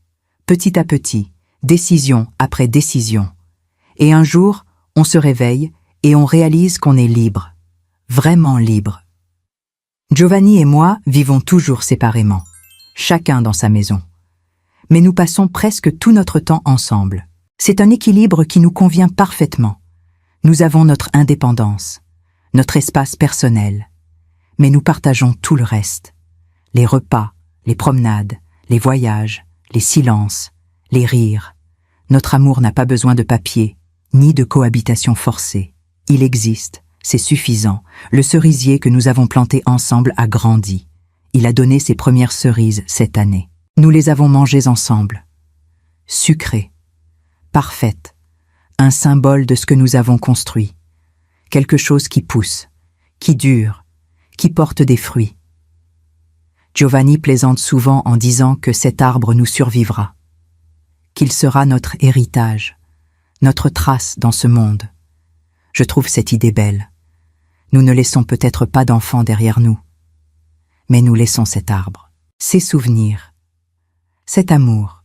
petit à petit, décision après décision. Et un jour, on se réveille et on réalise qu'on est libre, vraiment libre. Giovanni et moi vivons toujours séparément, chacun dans sa maison. Mais nous passons presque tout notre temps ensemble. C'est un équilibre qui nous convient parfaitement. Nous avons notre indépendance, notre espace personnel. Mais nous partageons tout le reste. Les repas, les promenades, les voyages, les silences, les rires. Notre amour n'a pas besoin de papier, ni de cohabitation forcée. Il existe, c'est suffisant. Le cerisier que nous avons planté ensemble a grandi. Il a donné ses premières cerises cette année. Nous les avons mangées ensemble. Sucrées, parfaites, un symbole de ce que nous avons construit. Quelque chose qui pousse, qui dure, qui porte des fruits. Giovanni plaisante souvent en disant que cet arbre nous survivra, qu'il sera notre héritage, notre trace dans ce monde. Je trouve cette idée belle. Nous ne laissons peut-être pas d'enfants derrière nous, mais nous laissons cet arbre, ces souvenirs, cet amour.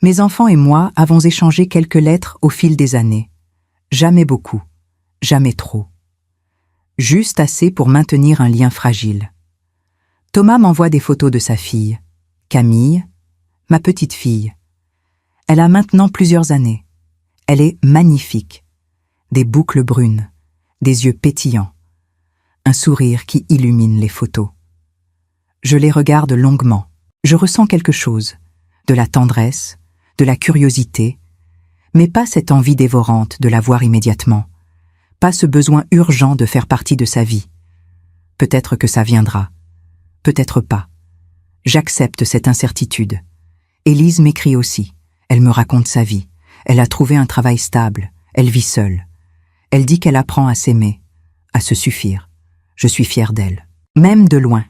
Mes enfants et moi avons échangé quelques lettres au fil des années. Jamais beaucoup, jamais trop. Juste assez pour maintenir un lien fragile. Thomas m'envoie des photos de sa fille, Camille, ma petite fille. Elle a maintenant plusieurs années. Elle est magnifique. Des boucles brunes, des yeux pétillants, un sourire qui illumine les photos. Je les regarde longuement. Je ressens quelque chose, de la tendresse, de la curiosité, mais pas cette envie dévorante de la voir immédiatement, pas ce besoin urgent de faire partie de sa vie. Peut-être que ça viendra, peut-être pas. J'accepte cette incertitude. Élise m'écrit aussi. Elle me raconte sa vie. Elle a trouvé un travail stable. Elle vit seule. Elle dit qu'elle apprend à s'aimer, à se suffire. Je suis fière d'elle. Même de loin.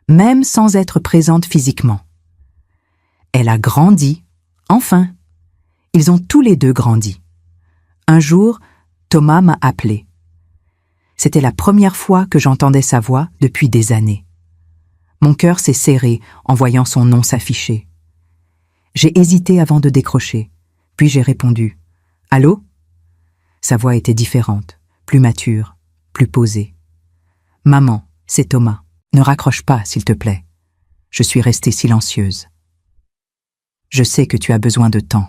Même sans être présente physiquement. Elle a grandi. Enfin. Ils ont tous les deux grandi. Un jour, Thomas m'a appelé. C'était la première fois que j'entendais sa voix depuis des années. Mon cœur s'est serré en voyant son nom s'afficher. J'ai hésité avant de décrocher, puis j'ai répondu « Allô ?» Sa voix était différente, plus mature, plus posée. « Maman, c'est Thomas. Ne raccroche pas, s'il te plaît. » Je suis restée silencieuse. « Je sais que tu as besoin de temps.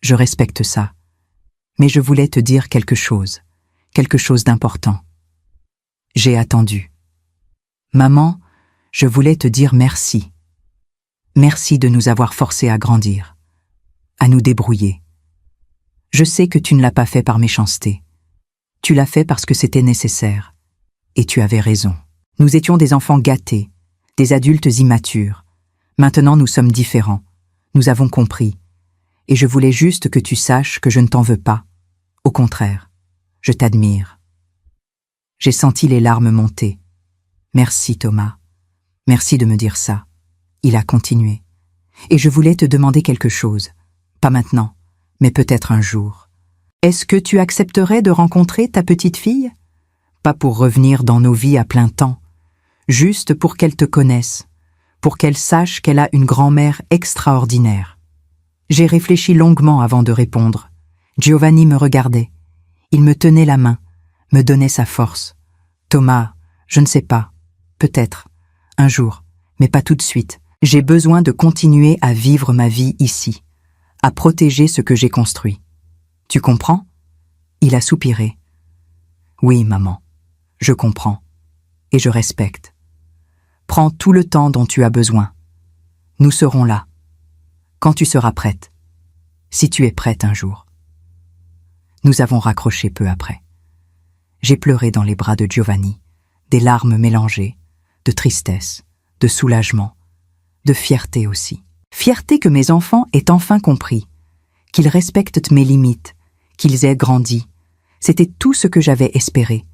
Je respecte ça. Mais je voulais te dire quelque chose d'important. » J'ai attendu. « Maman, je voulais te dire merci. Merci de nous avoir forcés à grandir, à nous débrouiller. Je sais que tu ne l'as pas fait par méchanceté. Tu l'as fait parce que c'était nécessaire. Et tu avais raison. Nous étions des enfants gâtés, des adultes immatures. Maintenant nous sommes différents. Nous avons compris. Et je voulais juste que tu saches que je ne t'en veux pas. Au contraire, je t'admire. » J'ai senti les larmes monter. « Merci Thomas. Merci de me dire ça. » Il a continué. « Et je voulais te demander quelque chose. Pas maintenant, mais peut-être un jour. Est-ce que tu accepterais de rencontrer ta petite fille? Pas pour revenir dans nos vies à plein temps, juste pour qu'elle te connaisse, pour qu'elle sache qu'elle a une grand-mère extraordinaire. » J'ai réfléchi longuement avant de répondre. Giovanni me regardait. Il me tenait la main, me donnait sa force. « Thomas, je ne sais pas. Peut-être. Un jour. Mais pas tout de suite. J'ai besoin de continuer à vivre ma vie ici, à protéger ce que j'ai construit. Tu comprends ?» Il a soupiré. « Oui, maman. Je comprends. Et je respecte. Prends tout le temps dont tu as besoin. Nous serons là. Quand tu seras prête. Si tu es prête un jour. » Nous avons raccroché peu après. J'ai pleuré dans les bras de Giovanni, des larmes mélangées, de tristesse, de soulagement, de fierté aussi. Fierté que mes enfants aient enfin compris, qu'ils respectent mes limites, qu'ils aient grandi. C'était tout ce que j'avais espéré.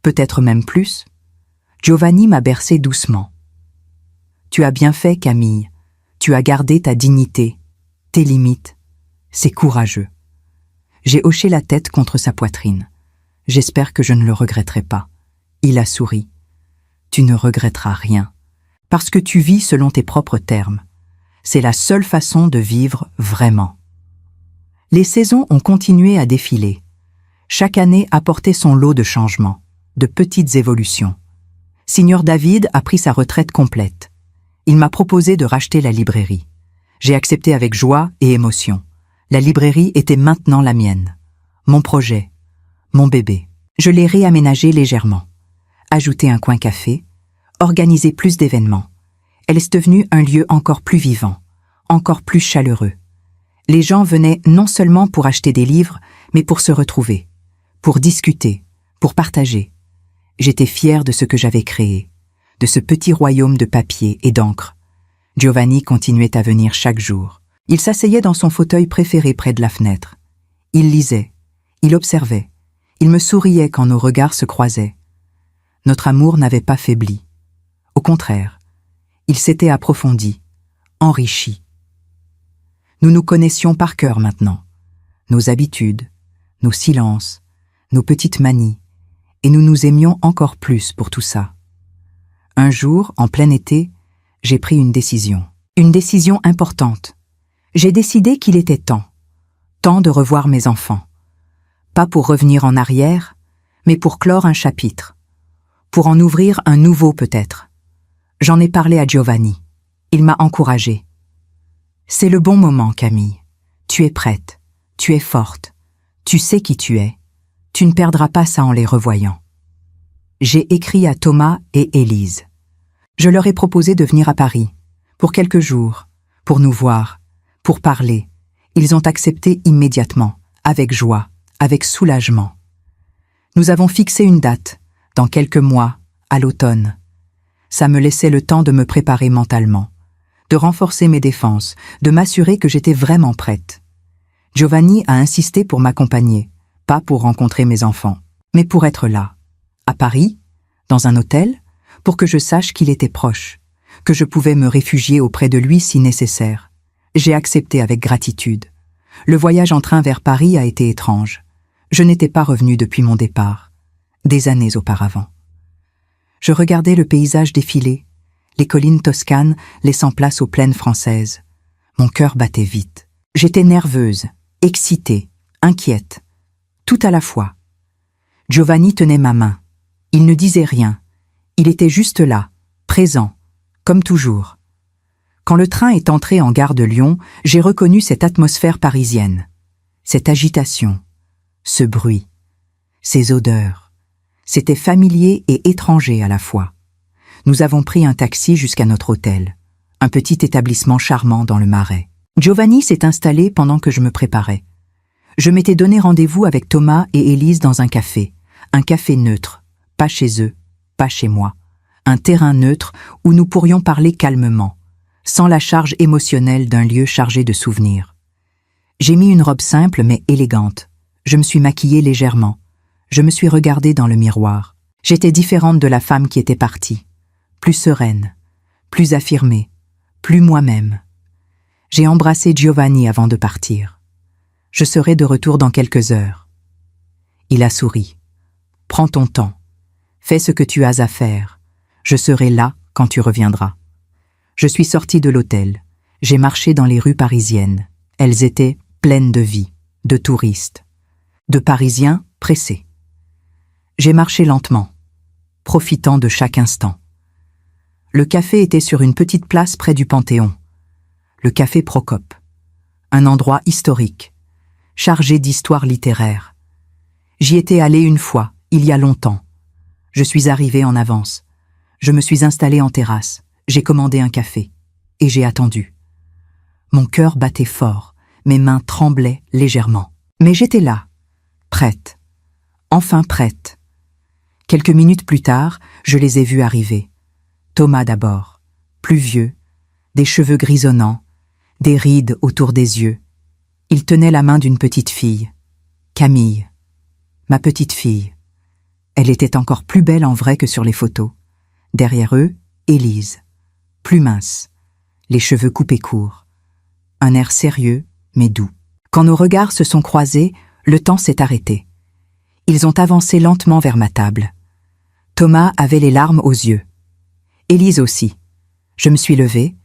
Peut-être même plus. Giovanni m'a bercé doucement. « Tu as bien fait, Camille. Tu as gardé ta dignité, tes limites. C'est courageux. » J'ai hoché la tête contre sa poitrine. J'espère que je ne le regretterai pas. Il a souri. « Tu ne regretteras rien. Parce que tu vis selon tes propres termes. C'est la seule façon de vivre vraiment. » Les saisons ont continué à défiler. Chaque année apportait son lot de changements, de petites évolutions. Signor David a pris sa retraite complète. Il m'a proposé de racheter la librairie. J'ai accepté avec joie et émotion. La librairie était maintenant la mienne. Mon projet, mon bébé. Je l'ai réaménagé légèrement. Ajouté un coin café, organisé plus d'événements. Elle est devenue un lieu encore plus vivant, encore plus chaleureux. Les gens venaient non seulement pour acheter des livres, mais pour se retrouver, pour discuter, pour partager. J'étais fière de ce que j'avais créé, de ce petit royaume de papier et d'encre. Giovanni continuait à venir chaque jour. Il s'asseyait dans son fauteuil préféré près de la fenêtre. Il lisait, il observait, il me souriait quand nos regards se croisaient. Notre amour n'avait pas faibli. Au contraire, il s'était approfondi, enrichi. Nous nous connaissions par cœur maintenant, nos habitudes, nos silences, nos petites manies, et nous nous aimions encore plus pour tout ça. Un jour, en plein été, j'ai pris une décision importante. J'ai décidé qu'il était temps de revoir mes enfants. Pas pour revenir en arrière, mais pour clore un chapitre, pour en ouvrir un nouveau peut-être. J'en ai parlé à Giovanni. Il m'a encouragée. « C'est le bon moment, Camille. Tu es prête, tu es forte, tu sais qui tu es. Tu ne perdras pas ça en les revoyant. » J'ai écrit à Thomas et Élise. Je leur ai proposé de venir à Paris, pour quelques jours, pour nous voir, pour parler. Ils ont accepté immédiatement, avec joie, avec soulagement. Nous avons fixé une date, dans quelques mois, à l'automne. Ça me laissait le temps de me préparer mentalement, de renforcer mes défenses, de m'assurer que j'étais vraiment prête. Giovanni a insisté pour m'accompagner, pas pour rencontrer mes enfants, mais pour être là, à Paris, dans un hôtel, pour que je sache qu'il était proche, que je pouvais me réfugier auprès de lui si nécessaire. J'ai accepté avec gratitude. Le voyage en train vers Paris a été étrange. Je n'étais pas revenue depuis mon départ, des années auparavant. Je regardais le paysage défiler, les collines toscanes laissant place aux plaines françaises. Mon cœur battait vite. J'étais nerveuse, excitée, inquiète, tout à la fois. Giovanni tenait ma main. Il ne disait rien. Il était juste là, présent, comme toujours. Quand le train est entré en gare de Lyon, j'ai reconnu cette atmosphère parisienne, cette agitation, ce bruit, ces odeurs. C'était familier et étranger à la fois. Nous avons pris un taxi jusqu'à notre hôtel, un petit établissement charmant dans le Marais. Giovanni s'est installé pendant que je me préparais. Je m'étais donné rendez-vous avec Thomas et Élise dans un café neutre, pas chez eux, pas chez moi, un terrain neutre où nous pourrions parler calmement, sans la charge émotionnelle d'un lieu chargé de souvenirs. J'ai mis une robe simple mais élégante. Je me suis maquillée légèrement. Je me suis regardée dans le miroir. J'étais différente de la femme qui était partie, plus sereine, plus affirmée, plus moi-même. J'ai embrassé Giovanni avant de partir. Je serai de retour dans quelques heures. Il a souri. Prends ton temps. Fais ce que tu as à faire. Je serai là quand tu reviendras. Je suis sortie de l'hôtel. J'ai marché dans les rues parisiennes. Elles étaient pleines de vie, de touristes, de Parisiens pressés. J'ai marché lentement, profitant de chaque instant. Le café était sur une petite place près du Panthéon. Le café Procope. Un endroit historique, chargé d'histoire littéraire. J'y étais allée une fois, il y a longtemps. Je suis arrivée en avance. Je me suis installée en terrasse, j'ai commandé un café, et j'ai attendu. Mon cœur battait fort, mes mains tremblaient légèrement. Mais j'étais là, prête, enfin prête. Quelques minutes plus tard, je les ai vus arriver. Thomas d'abord, plus vieux, des cheveux grisonnants, des rides autour des yeux. Il tenait la main d'une petite fille, Camille, ma petite fille. Elle était encore plus belle en vrai que sur les photos. Derrière eux, Élise, plus mince, les cheveux coupés courts. Un air sérieux, mais doux. Quand nos regards se sont croisés, le temps s'est arrêté. Ils ont avancé lentement vers ma table. Thomas avait les larmes aux yeux. Élise aussi. Je me suis levée.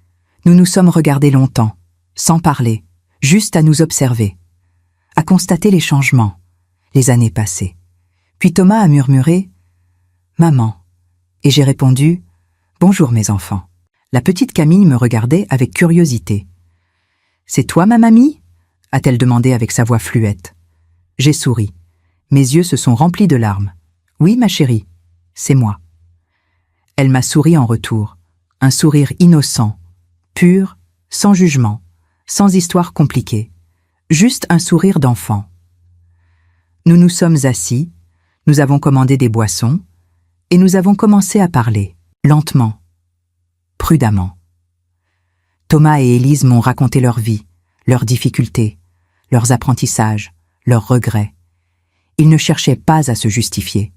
Nous nous sommes regardés longtemps, sans parler, juste à nous observer, à constater les changements, les années passées. Puis Thomas a murmuré « Maman ». Et j'ai répondu « Bonjour mes enfants ». La petite Camille me regardait avec curiosité. « C'est toi ma mamie ?» a-t-elle demandé avec sa voix fluette. J'ai souri. Mes yeux se sont remplis de larmes. « Oui ma chérie, c'est moi ». Elle m'a souri en retour, un sourire innocent, pur, sans jugement, sans histoire compliquée, juste un sourire d'enfant. Nous nous sommes assis, nous avons commandé des boissons, et nous avons commencé à parler, lentement, prudemment. Thomas et Élise m'ont raconté leur vie, leurs difficultés, leurs apprentissages, leurs regrets. Ils ne cherchaient pas à se justifier,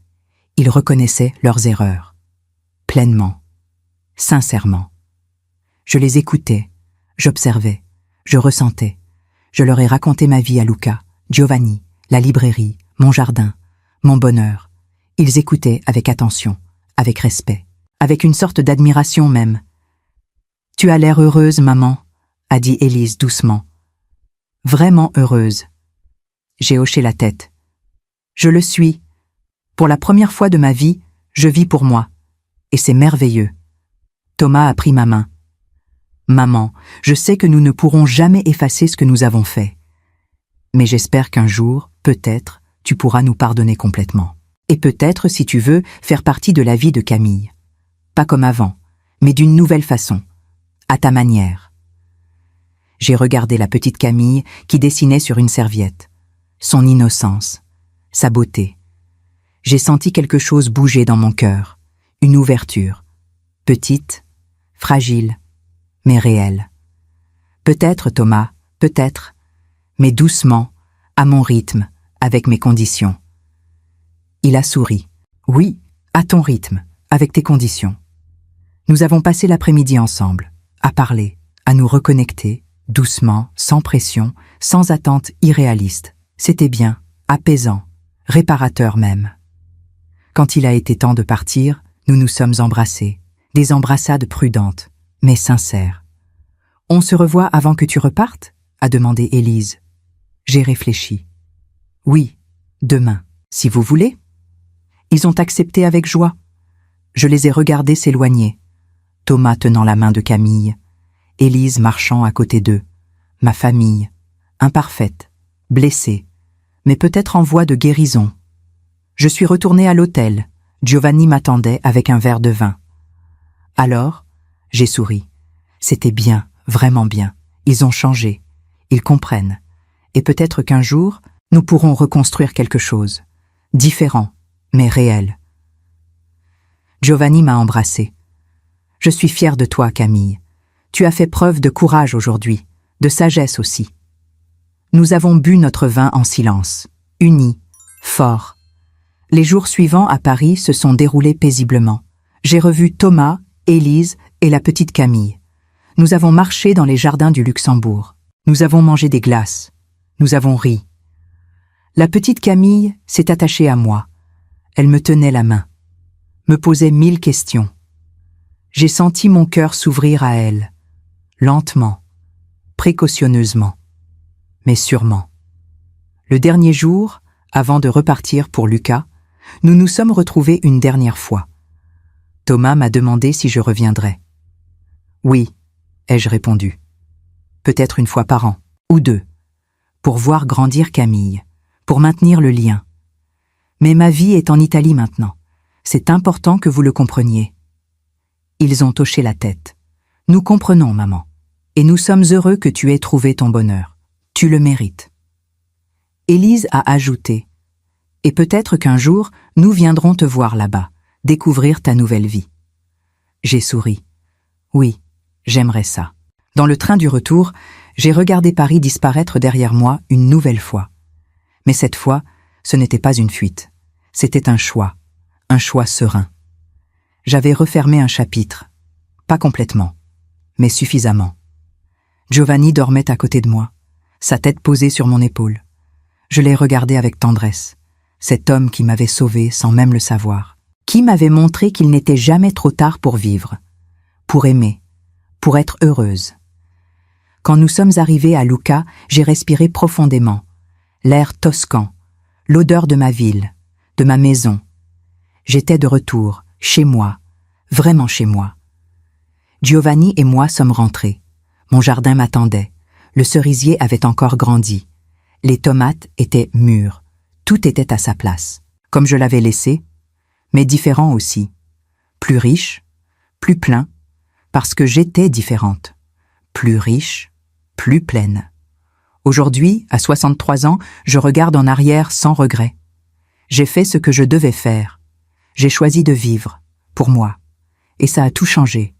ils reconnaissaient leurs erreurs, pleinement, sincèrement. Je les écoutais, j'observais, je ressentais. Je leur ai raconté ma vie à Luca, Giovanni, la librairie, mon jardin, mon bonheur. Ils écoutaient avec attention, avec respect, avec une sorte d'admiration même. « Tu as l'air heureuse, maman », a dit Élise doucement. « Vraiment heureuse. » J'ai hoché la tête. « Je le suis. Pour la première fois de ma vie, je vis pour moi. Et c'est merveilleux. » Thomas a pris ma main. « Maman, je sais que nous ne pourrons jamais effacer ce que nous avons fait. Mais j'espère qu'un jour, peut-être, tu pourras nous pardonner complètement. Et peut-être, si tu veux, faire partie de la vie de Camille. Pas comme avant, mais d'une nouvelle façon, à ta manière. » J'ai regardé la petite Camille qui dessinait sur une serviette. Son innocence, sa beauté. J'ai senti quelque chose bouger dans mon cœur, une ouverture, petite, fragile, mais réelle. Peut-être, Thomas, peut-être, mais doucement, à mon rythme, avec mes conditions. Il a souri. Oui, à ton rythme, avec tes conditions. Nous avons passé l'après-midi ensemble, à parler, à nous reconnecter, doucement, sans pression, sans attente irréaliste. C'était bien, apaisant, réparateur même. Quand il a été temps de partir, nous nous sommes embrassés, des embrassades prudentes, mais sincères. « On se revoit avant que tu repartes ?» a demandé Élise. J'ai réfléchi. « Oui, demain, si vous voulez. » Ils ont accepté avec joie. Je les ai regardés s'éloigner. Thomas tenant la main de Camille, Élise marchant à côté d'eux, ma famille, imparfaite, blessée, mais peut-être en voie de guérison. Je suis retournée à l'hôtel. Giovanni m'attendait avec un verre de vin. Alors, j'ai souri. C'était bien, vraiment bien. Ils ont changé. Ils comprennent. Et peut-être qu'un jour, nous pourrons reconstruire quelque chose. Différent, mais réel. Giovanni m'a embrassée. Je suis fière de toi, Camille. Tu as fait preuve de courage aujourd'hui, de sagesse aussi. Nous avons bu notre vin en silence, unis, forts. Les jours suivants à Paris se sont déroulés paisiblement. J'ai revu Thomas, Élise et la petite Camille. Nous avons marché dans les jardins du Luxembourg. Nous avons mangé des glaces. Nous avons ri. La petite Camille s'est attachée à moi. Elle me tenait la main, me posait 1000 questions. J'ai senti mon cœur s'ouvrir à elle, lentement, précautionneusement, mais sûrement. Le dernier jour, avant de repartir pour Lucas, nous nous sommes retrouvés une dernière fois. Thomas m'a demandé si je reviendrais. Oui, ai-je répondu. Peut-être une fois par an, ou deux, pour voir grandir Camille, pour maintenir le lien. Mais ma vie est en Italie maintenant. C'est important que vous le compreniez. Ils ont hoché la tête. Nous comprenons, maman. Et nous sommes heureux que tu aies trouvé ton bonheur. Tu le mérites. Élise a ajouté. Et peut-être qu'un jour, nous viendrons te voir là-bas, découvrir ta nouvelle vie. J'ai souri. Oui, j'aimerais ça. Dans le train du retour, j'ai regardé Paris disparaître derrière moi une nouvelle fois. Mais cette fois, ce n'était pas une fuite. C'était un choix serein. J'avais refermé un chapitre. Pas complètement, mais suffisamment. Giovanni dormait à côté de moi, sa tête posée sur mon épaule. Je l'ai regardé avec tendresse. Cet homme qui m'avait sauvé sans même le savoir, qui m'avait montré qu'il n'était jamais trop tard pour vivre, pour aimer, pour être heureuse. Quand nous sommes arrivés à Lucca, j'ai respiré profondément, l'air toscan, l'odeur de ma ville, de ma maison. J'étais de retour, chez moi, vraiment chez moi. Giovanni et moi sommes rentrés. Mon jardin m'attendait, le cerisier avait encore grandi, les tomates étaient mûres. Tout était à sa place, comme je l'avais laissé, mais différent aussi. Plus riche, plus plein, parce que j'étais différente. Plus riche, plus pleine. Aujourd'hui, à 63 ans, je regarde en arrière sans regret. J'ai fait ce que je devais faire. J'ai choisi de vivre, pour moi. Et ça a tout changé.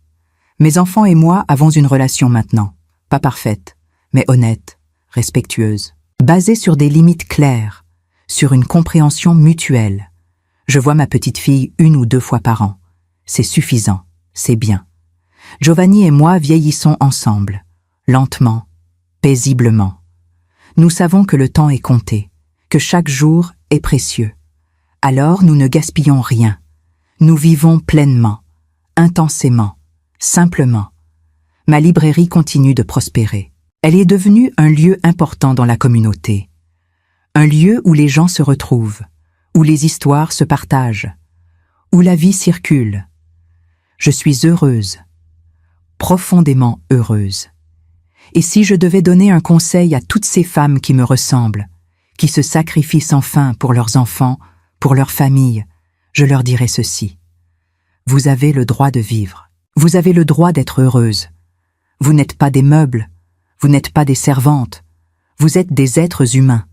Mes enfants et moi avons une relation maintenant, pas parfaite, mais honnête, respectueuse, basée sur des limites claires, sur une compréhension mutuelle. Je vois ma petite fille 1 ou 2 fois par an. C'est suffisant, c'est bien. Giovanni et moi vieillissons ensemble, lentement, paisiblement. Nous savons que le temps est compté, que chaque jour est précieux. Alors nous ne gaspillons rien. Nous vivons pleinement, intensément, simplement. Ma librairie continue de prospérer. Elle est devenue un lieu important dans la communauté. Un lieu où les gens se retrouvent, où les histoires se partagent, où la vie circule. Je suis heureuse, profondément heureuse. Et si je devais donner un conseil à toutes ces femmes qui me ressemblent, qui se sacrifient sans fin pour leurs enfants, pour leur famille, je leur dirais ceci. Vous avez le droit de vivre. Vous avez le droit d'être heureuse. Vous n'êtes pas des meubles, vous n'êtes pas des servantes. Vous êtes des êtres humains.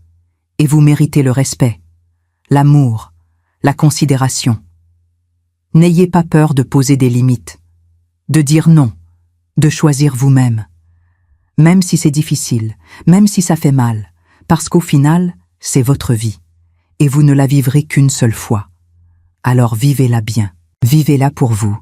Et vous méritez le respect, l'amour, la considération. N'ayez pas peur de poser des limites, de dire non, de choisir vous-même. Même si c'est difficile, même si ça fait mal, parce qu'au final, c'est votre vie, et vous ne la vivrez qu'une seule fois. Alors vivez-la bien, vivez-la pour vous.